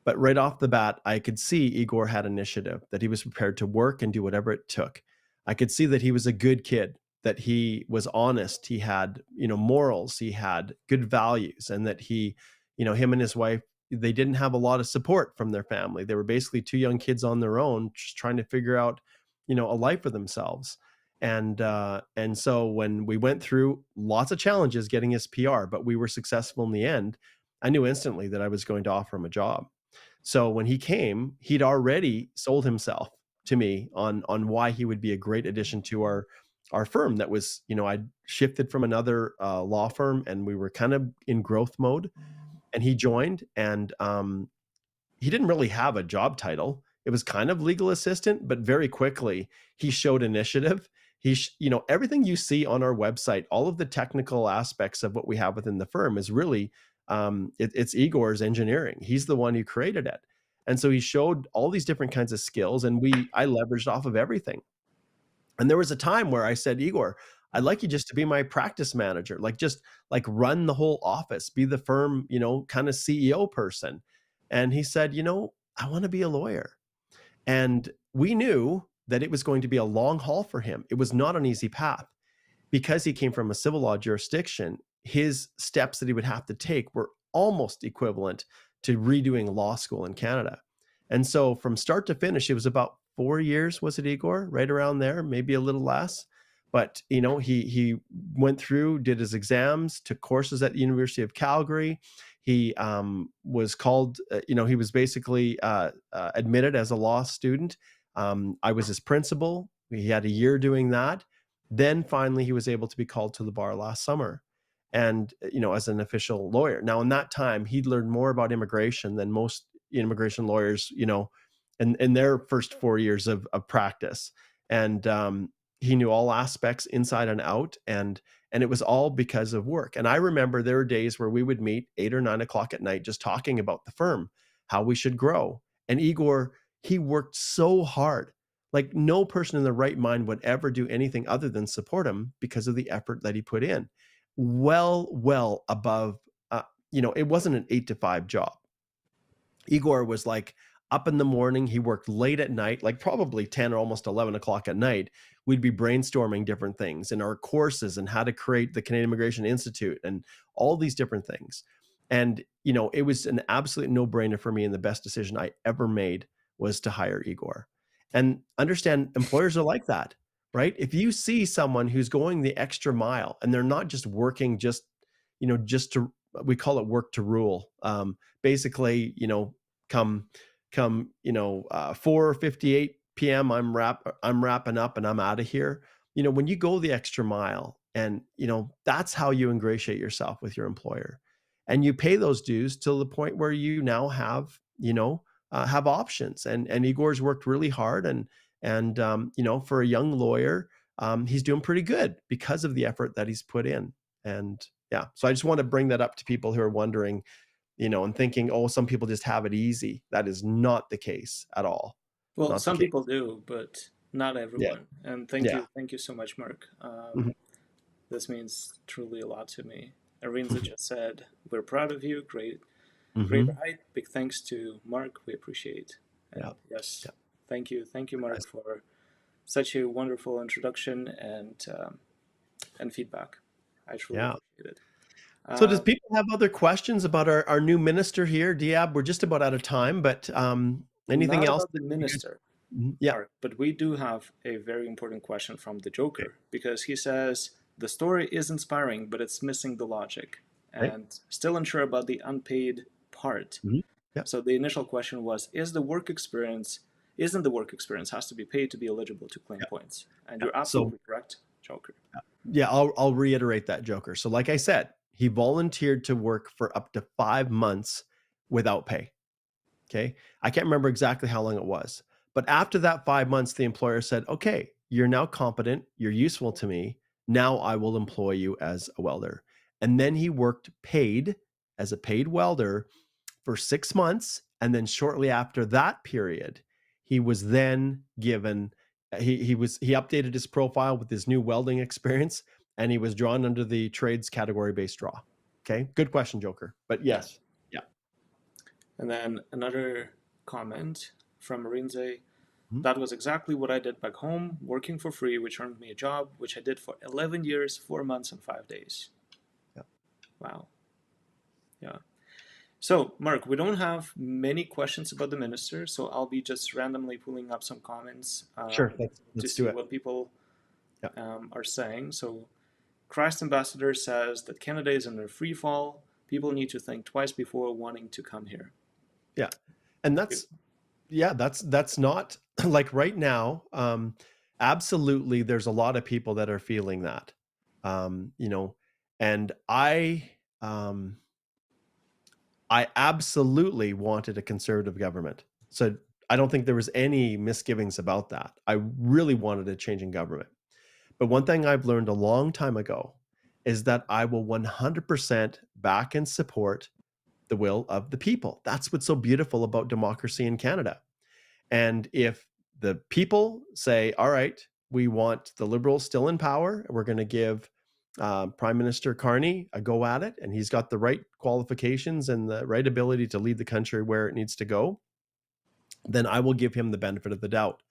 But right off the bat, I could see Igor had initiative, that he was prepared to work and do whatever it took. I could see that he was a good kid, that he was honest, he had, morals, he had good values, and that him and his wife, they didn't have a lot of support from their family. They were basically two young kids on their own, just trying to figure out, a life for themselves. And so when we went through lots of challenges getting his PR, but we were successful in the end, I knew instantly that I was going to offer him a job. So when he came, he'd already sold himself to me on why he would be a great addition to our firm. That was, I'd shifted from another law firm, and we were kind of in growth mode. And he joined, and he didn't really have a job title. It was kind of legal assistant, but very quickly he showed initiative. Everything you see on our website, all of the technical aspects of what we have within the firm is really, it's Igor's engineering. He's the one who created it. And so he showed all these different kinds of skills, and I leveraged off of everything. And there was a time where I said, Igor, I'd like you just to be my practice manager, like just like run the whole office, be the firm, kind of CEO person. And he said, I want to be a lawyer. And we knew that it was going to be a long haul for him. It was not an easy path. Because he came from a civil law jurisdiction, his steps that he would have to take were almost equivalent to redoing law school in Canada. And so from start to finish, it was about 4 years, was it, Igor? Right around there, maybe a little less. But he went through, did his exams, took courses at the University of Calgary. He was called, he was basically admitted as a law student. I was his principal. He had a year doing that. Then finally, he was able to be called to the bar last summer, and as an official lawyer. Now, in that time, he'd learned more about immigration than most immigration lawyers, in their first 4 years of practice. And he knew all aspects inside and out, and it was all because of work. And I remember there were days where we would meet 8 or 9 o'clock at night, just talking about the firm, how we should grow. And Igor, he worked so hard. Like, no person in their right mind would ever do anything other than support him because of the effort that he put in. Well above, it wasn't an 8 to 5 job. Igor was like up in the morning. He worked late at night, like probably 10 or almost 11 o'clock at night. We'd be brainstorming different things in our courses and how to create the Canadian Immigration Institute and all these different things. And, it was an absolute no brainer for me. And the best decision I ever made was to hire Igor. And understand, employers are like that, right? If you see someone who's going the extra mile and they're not just working just to, we call it work to rule. Basically, come 4:58 p.m. I'm wrapping up and I'm out of here. When you go the extra mile, and that's how you ingratiate yourself with your employer, and you pay those dues till the point where you now have options. And Igor's worked really hard, and for a young lawyer, he's doing pretty good because of the effort that he's put in. And yeah, so I just want to bring that up to people who are wondering, and thinking, oh, some people just have it easy. That is not the case at all. Well, Not the some case. people do, but not Yeah. everyone. And Yeah. thank you so much, Mark. Mhm. This means truly a lot to me. Arinza just said, "We're proud of you. Great Mhm. ride. Big thanks to Mark. We appreciate." Yeah. And yes, Yeah. thank you, Mark, for such a wonderful introduction and feedback. I truly Yeah. appreciate it. So does Uh, people have other questions about our new minister here, Diab? We're just about out of time, but anything Not else about the that you guys? minister, Yeah. Mark, but we do have a very important question from the Okay. Joker because he says the story is inspiring, but it's missing the logic Right. and still unsure about the unpaid part. Mhm. Yeah. So the initial question was, isn't the work experience has to be paid to be eligible to claim Yeah. points? And Yeah. you're So absolutely correct, Joker. yeah, I'll reiterate that, Joker. So like I said, he volunteered to work for up to 5 months without pay. Okay. I can't remember exactly how long it was. But after that 5 months, the employer said, okay, you're now competent. You're useful to me. Now I will employ you as a welder. And then he worked paid as a paid welder for 6 months. And then shortly after that period, he was then given, he updated his profile with his new welding experience, and he was drawn under the trades category based draw. Okay. Good question, Joker. But Yeah. yes. Yeah. And then another comment from Marinze. Mhm. That was exactly what I did back home, working for free, which earned me a job, which I did for 11 years, 4 months, and 5 days. Yeah. Wow. Yeah. So, Mark, we don't have many questions about the minister, so I'll be just randomly pulling up some comments Sure. to Let's do see it. what people Yeah. are saying. So, Christ Ambassador says that Canada is in a free fall. People need to think twice before wanting to come here. Yeah. And that's not like right now. Absolutely, there's a lot of people that are feeling that. Um, you know, and I absolutely wanted a conservative government. So I don't think there was any misgivings about that. I really wanted a change in government. But one thing I've learned a long time ago is that I will 100% back and support the will of the people. That's what's so beautiful about democracy in Canada. And if the people say, all right, we want the Liberals still in power, we're going to give Prime Minister Carney a go at it, and he's got the right qualifications and the right ability to lead the country where it needs to go, then I will give him the benefit of the doubt.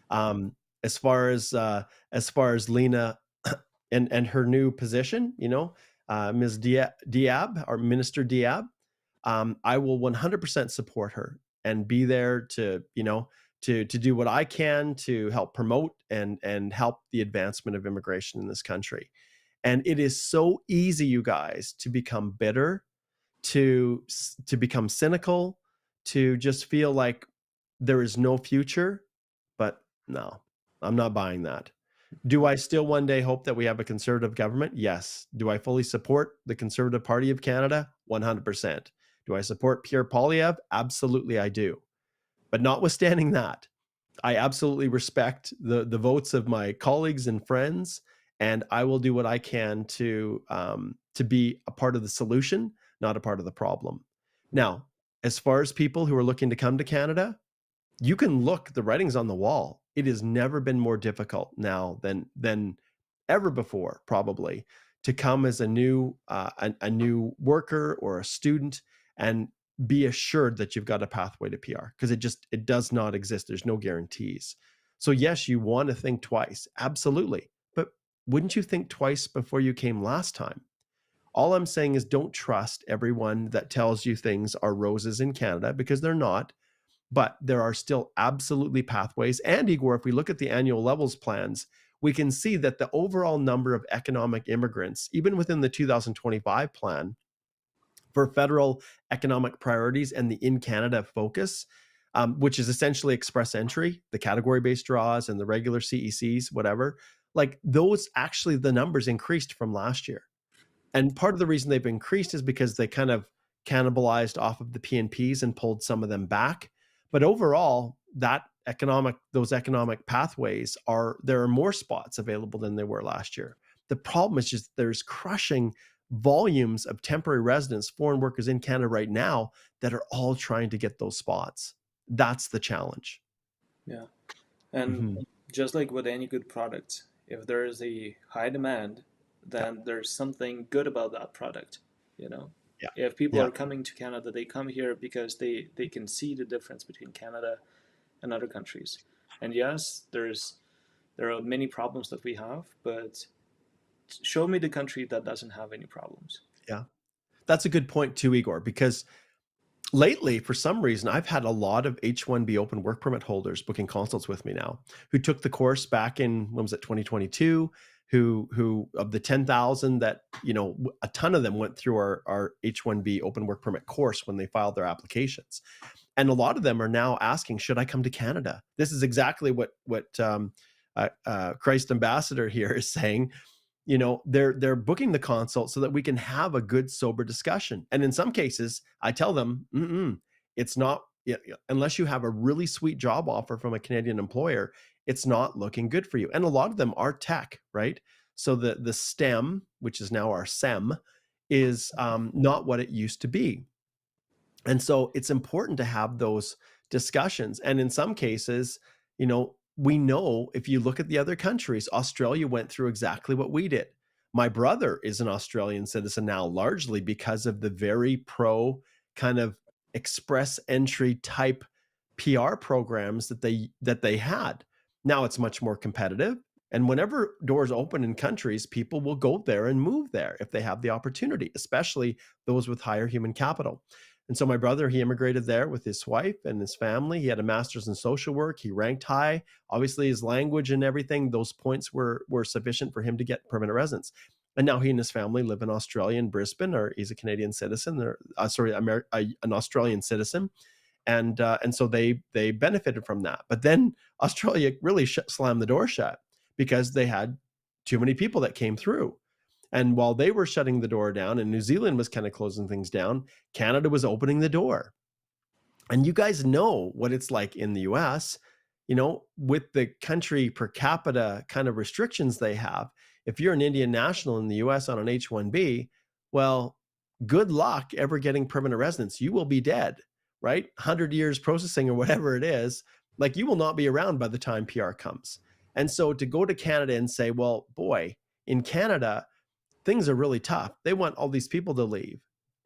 Um, as far as Lena and her new position, Ms. Diab or Minister Diab, I will 100% support her and be there to to do what I can to help promote and help the advancement of immigration in this country. And it is so easy, you guys, to become bitter, to become cynical, to just feel like there is no future. But no, I'm not buying that. Do I still one day hope that we have a conservative government? Yes. Do I fully support the Conservative Party of Canada? 100%. Do I support Pierre Poilievre? Absolutely, I do. But notwithstanding that, I absolutely respect the votes of my colleagues and friends, and I will do what I can to be a part of the solution, not a part of the problem. Yeah. Now, as far as people who are looking to come to Canada, you can look, the writing's on the wall. It has never been more difficult now than ever before, probably, to come as a new worker or a student and be assured that you've got a pathway to PR, because it does not exist. There's no guarantees. So yes, you want to think twice, absolutely, but wouldn't you think twice before you came last time? All I'm saying is don't trust everyone that tells you things are roses in Canada, because they're not. But there are still absolutely pathways. And Igor, if we look at the annual levels plans, we can see that the overall number of economic immigrants, even within the 2025 plan, for federal economic priorities and the in Canada focus, which is essentially express entry, the category based draws and the regular CECs, whatever, like those actually the numbers increased from last year. And part of the reason they've increased is because they kind of cannibalized off of the PNPs and pulled some of them back. But overall, those economic pathways there are more spots available than there were last year. The problem is just there's crushing volumes of temporary residents, foreign workers in Canada right now that are all trying to get those spots. That's the challenge. Yeah. And Mhm. just like with any good product, if there is a high demand, Yeah, then there's something good about that product, you know. yeah, If people yeah. are coming to Canada, they come here because they can see the difference between Canada and other countries. And yes, there are many problems that we have, but show me the country that doesn't have any problems. Yeah. That's a good point too, Igor, because lately, for some reason, I've had a lot of H-1B open work permit holders booking consults with me now, who took the course back in, when was it, 2022, who of the 10,000 that, a ton of them went through our H-1B open work permit course when they filed their applications. And a lot of them are now asking, should I come to Canada? This is exactly what Christ Ambassador here is saying. They're booking the consult so that we can have a good sober discussion. And in some cases I tell them, it's not, unless you have a really sweet job offer from a Canadian employer, it's not looking good for you. And a lot of them are tech, right? So the STEM, which is now our SEM, is not what it used to be. And so it's important to have those discussions. And in some cases, we know, if you look at the other countries, Australia went through exactly what we did. My brother is an Australian citizen now, largely because of the very pro kind of express entry type PR programs that they had. Now it's much more competitive. And whenever doors open in countries, people will go there and move there if they have the opportunity, especially those with higher human capital. And so my brother, he immigrated there with his wife and his family. He had a master's in social work. He ranked high. Obviously, his language and everything, those points were sufficient for him to get permanent residence. And now he and his family live in Australia, in Brisbane, or he's a Canadian citizen, or an Australian citizen, and so they benefited from that. But then Australia really slammed the door shut because they had too many people that came through. And while they were shutting the door down and New Zealand was kind of closing things down, Canada was opening the door. And you guys know what it's like in the US, with the country per capita kind of restrictions they have. If you're an Indian national in the US on an H-1B, well, good luck ever getting permanent residence. You will be dead, right? 100 years processing or whatever it is, like you will not be around by the time PR comes. And so to go to Canada and say, well, boy, in Canada, things are really tough. They want all these people to leave.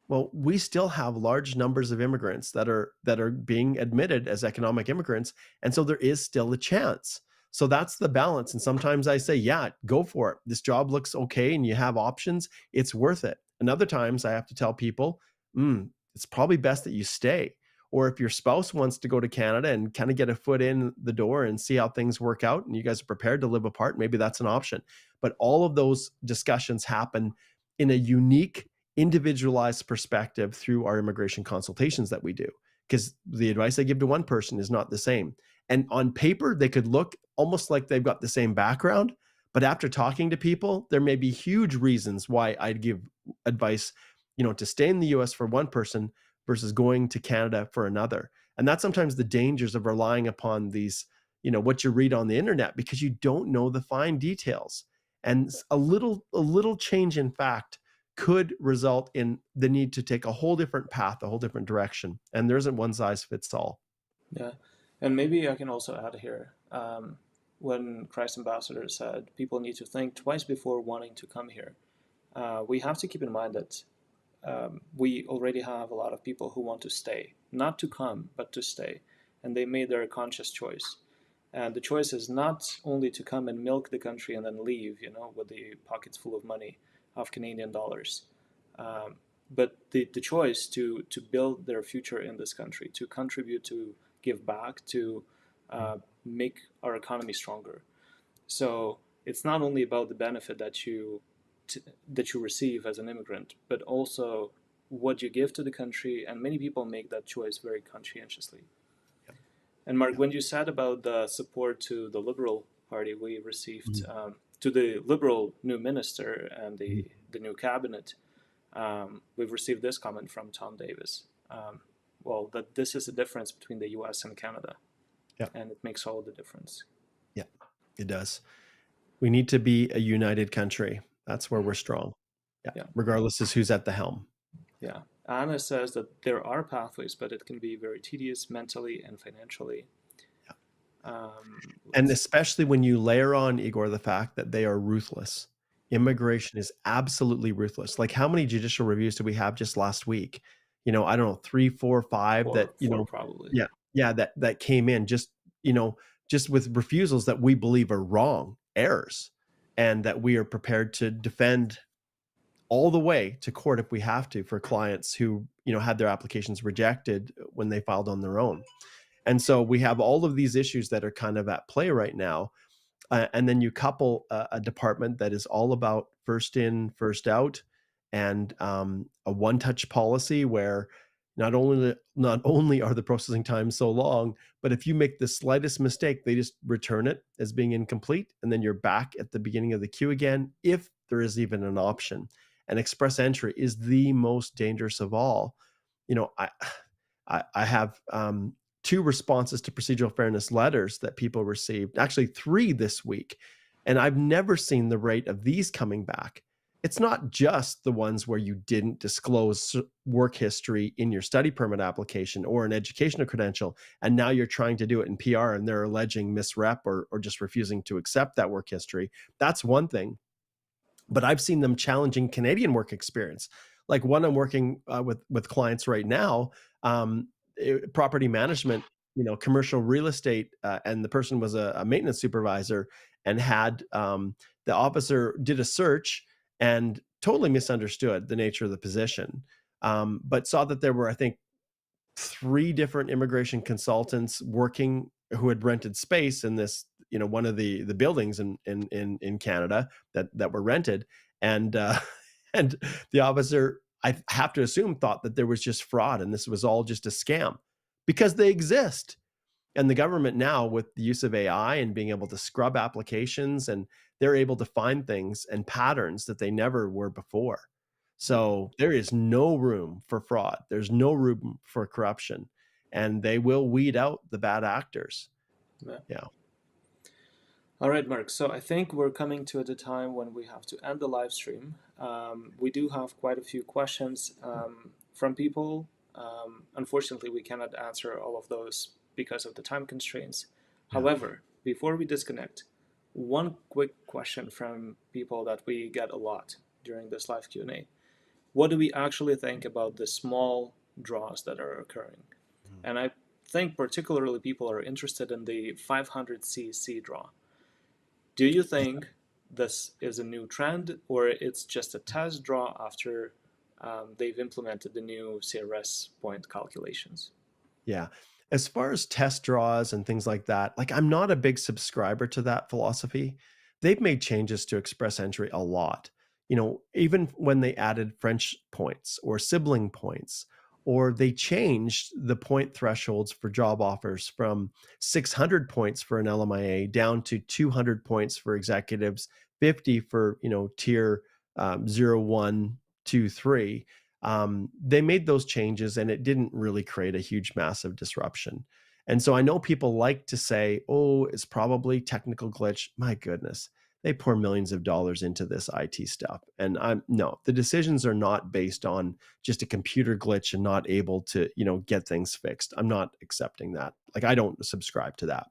Well, we still have large numbers of immigrants that are being admitted as economic immigrants, and so there is still a chance. So that's the balance. And sometimes I say, yeah, go for it. This job looks okay, and you have options. It's worth it. And other times I have to tell people, it's probably best that you stay. Or if your spouse wants to go to Canada and kind of get a foot in the door and see how things work out, and you guys are prepared to live apart, maybe that's an option. But all of those discussions happen in a unique, individualized perspective through our immigration consultations that we do, because the advice I give to one person is not the same. And on paper, they could look almost like they've got the same background, But after talking to people, there may be huge reasons why I'd give advice, to stay in the US for one person versus going to Canada for another. And that's sometimes the dangers of relying upon these, what you read on the internet, because you don't know the fine details. And a little change in fact could result in the need to take a whole different path, a whole different direction. And there isn't one size fits all. Yeah, and maybe I can also add here, when Christ Ambassador said people need to think twice before wanting to come here, we have to keep in mind that we already have a lot of people who want to stay, not to come, but to stay, and they made their conscious choice. And the choice is not only to come and milk the country and then leave, with the pockets full of money of Canadian dollars, um, but the choice to build their future in this country, to contribute, to give back, to make our economy stronger. So it's not only about the benefit that you receive as an immigrant, but also what you give to the country. And many people make that choice very conscientiously. Yeah. And Mark, Yeah. when you said about the support to the Liberal Party we received, Mhm. to the Liberal new minister and Mhm. the new cabinet, we've received this comment from Tom Davis. Well, that this is the difference between the US and Canada, Yeah. and it makes all the difference. Yeah. It does. We need to be a united country. That's where we're strong. Yeah. Yeah, Regardless of who's at the helm. yeah. Anna says that there are pathways, but it can be very tedious mentally and financially. Yeah. And Let's see. especially when you layer on, Igor, the fact that they are ruthless. Immigration is absolutely ruthless. Like, how many judicial reviews did we have just last week? I don't know, 3, 4, 5 that, Four probably. yeah, yeah, that came in just with refusals that we believe are wrong, errors, and that we are prepared to defend all the way to court if we have to, for clients who, had their applications rejected when they filed on their own. And so we have all of these issues that are kind of at play right now. And then you couple a department that is all about first in, first out, and a one-touch policy where not only are the processing times so long, but if you make the slightest mistake, they just return it as being incomplete, and then you're back at the beginning of the queue again, if there is even an option. And express entry is the most dangerous of all. I have two responses to procedural fairness letters that people received, actually three this week. And I've never seen the rate of these coming back. It's not just the ones where you didn't disclose work history in your study permit application or an educational credential, and now you're trying to do it in PR and they're alleging misrep or just refusing to accept that work history. That's one thing. But I've seen them challenging Canadian work experience. Like one I'm working with clients right now, property management, commercial real estate, and the person was a maintenance supervisor and had the officer did a search and totally misunderstood the nature of the position, but saw that there were, I think, three different immigration consultants working who had rented space in this, one of the buildings in Canada that were rented, and and the officer, I have to assume, thought that there was just fraud and this was all just a scam, because they exist. And the government now, with the use of AI and being able to scrub applications, and they're able to find things and patterns that they never were before. Yeah. So there is no room for fraud. There's no room for corruption, and they will weed out the bad actors. Yeah. Yeah. All right, Mark. So I think we're coming to the time when we have to end the live stream. We do have quite a few questions from people. Unfortunately, we cannot answer all of those because of the time constraints. Yeah. However, before we disconnect, one quick question from people that we get a lot during this live Q&A. What do we actually think about the small draws that are occurring? And I think particularly people are interested in the 500cc draw. Do you think this is a new trend, or it's just a test draw after they've implemented the new CRS point calculations? Yeah. As far as test draws and things like that, like, I'm not a big subscriber to that philosophy. They've made changes to express entry a lot. Even when they added French points or sibling points, or they changed the point thresholds for job offers from 600 points for an LMIA down to 200 points for executives, 50 for tier 0, 1, 2, 3. They made those changes and it didn't really create a huge, massive disruption. And so I know people like to say, oh, it's probably technical glitch. My goodness, they pour millions of dollars into this IT stuff. And no, the decisions are not based on just a computer glitch and not able to, get things fixed. I'm not accepting that. Like, I don't subscribe to that.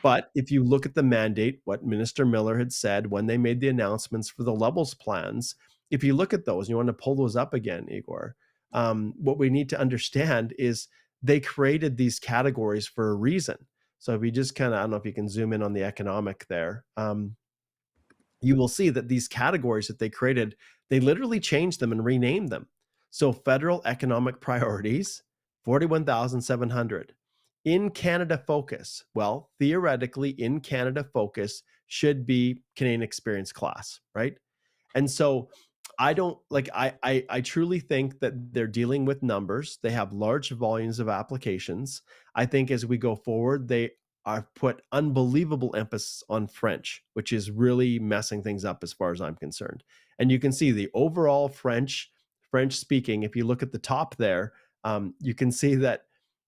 But if you look at the mandate, what Minister Miller had said when they made the announcements for the levels plans, if you look at those, you want to pull those up again, Igor, what we need to understand is they created these categories for a reason. So if you just kind of, I don't know if you can zoom in on the economic there, you will see that these categories that they created, they literally changed them and renamed them. So federal economic priorities, 41,700. In Canada focus, well, theoretically, in Canada focus should be Canadian experience class, right? And so I don't like I truly think that they're dealing with numbers. They have large volumes of applications. I think as we go forward, they are put unbelievable emphasis on French, which is really messing things up as far as I'm concerned. And you can see the overall French speaking. If you look at the top there, you can see that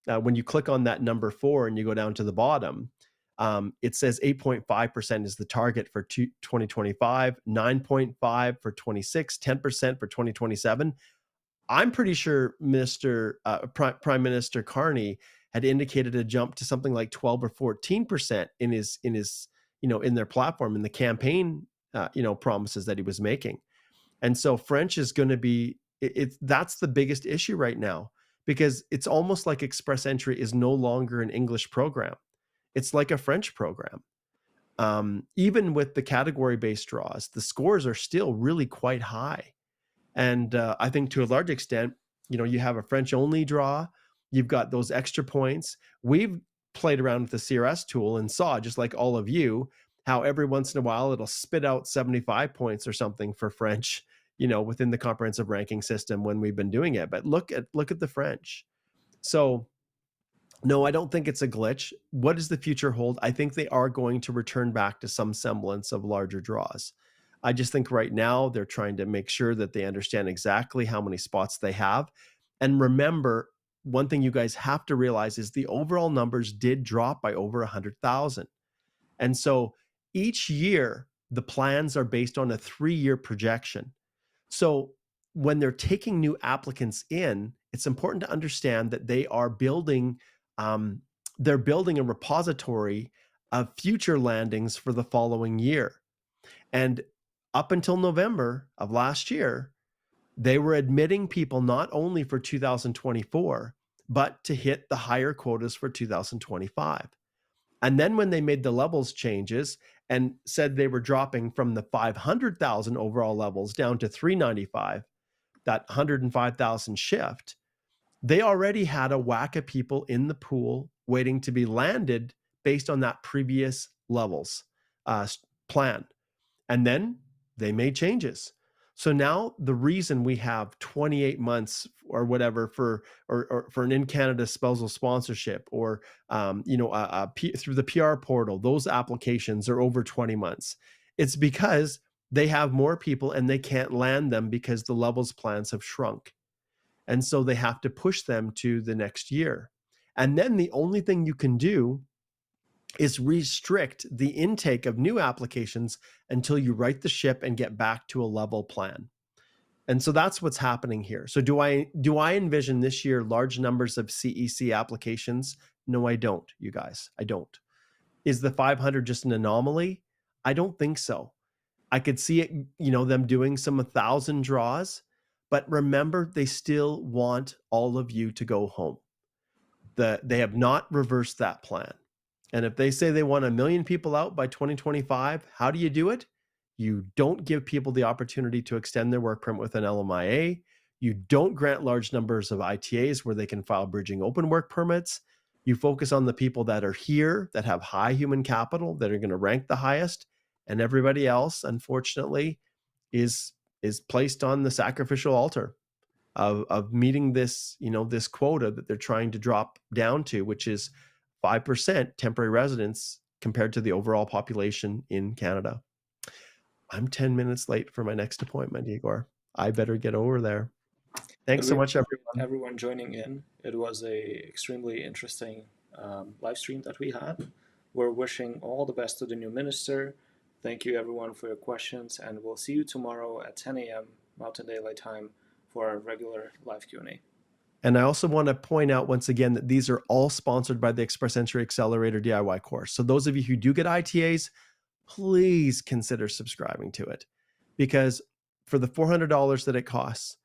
when you click on that number 4 and you go down to the bottom, it says 8.5% is the target for 2025, 9.5 for 26, 10% for 2027. I'm pretty sure Prime Minister Carney had indicated a jump to something like 12 or 14% in his in their platform, in the campaign promises that he was making. And so French is going to be that's the biggest issue right now, because it's almost like Express Entry is no longer an English program. It's like a French program. Even with the category-based draws, the scores are still really quite high. And I think to a large extent, you have a French-only draw. You've got those extra points. We've played around with the CRS tool and saw, just like all of you, how every once in a while it'll spit out 75 points or something for French, within the comprehensive ranking system when we've been doing it. But look at the French. So no, I don't think it's a glitch. What does the future hold? I think they are going to return back to some semblance of larger draws. I just think right now they're trying to make sure that they understand exactly how many spots they have. And remember, one thing you guys have to realize is the overall numbers did drop by over 100,000. And so each year, the plans are based on a 3-year projection. So when they're taking new applicants in, it's important to understand that they are building they're building a repository of future landings for the following year. And up until November of last year, they were admitting people not only for 2024, but to hit the higher quotas for 2025. And then when they made the levels changes and said they were dropping from the 500,000 overall levels down to 395, that 105,000 shift, they already had a whack of people in the pool waiting to be landed based on that previous levels plan. And then they made changes. So now the reason we have 28 months or whatever for an in Canada spousal sponsorship, or through the PR portal, those applications are over 20 months. It's because they have more people and they can't land them because the levels plans have shrunk. And so they have to push them to the next year. And then the only thing you can do is restrict the intake of new applications until you right the ship and get back to a level plan. And so that's what's happening here. So do I envision this year large numbers of CEC applications? No, I don't, you guys. I don't. Is the 500 just an anomaly? I don't think so. I could see it, them doing some 1,000 draws, but remember, they still want all of you to go home. They have not reversed that plan. And if they say they want 1 million people out by 2025, how do you do it? You don't give people the opportunity to extend their work permit with an LMIA. You don't grant large numbers of ITAs where they can file bridging open work permits. You focus on the people that are here, that have high human capital, that are going to rank the highest, and everybody else, unfortunately, is placed on the sacrificial altar. of meeting this, this quota that they're trying to drop down to, which is 5% temporary residents compared to the overall population in Canada. I'm 10 minutes late for my next appointment, Igor. I better get over there. But Thanks we so much, appreciate everyone. everyone joining in. It was a extremely interesting live stream that we had. We're wishing all the best to the new minister. Thank you everyone for your questions, and we'll see you tomorrow at 10 a.m. Mountain Daylight Time for our regular live Q&A. And I also want to point out once again that these are all sponsored by the Express Entry Accelerator DIY course. So those of you who do get ITAs, please consider subscribing to it, because for the $400 that it costs,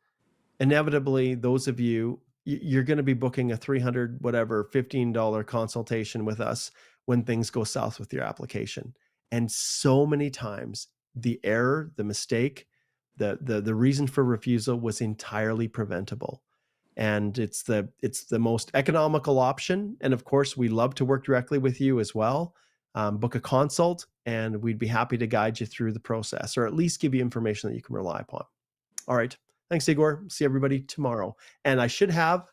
inevitably those of you, you're going to be booking a $300 whatever $15 consultation with us when things go south with your application. And so many times the error, the mistake, the reason for refusal was entirely preventable. And it's the most economical option. And of course, we love to work directly with you as well. Book a consult, and we'd be happy to guide you through the process, or at least give you information that you can rely upon. All right. Thanks, Igor. See everybody tomorrow. And I should have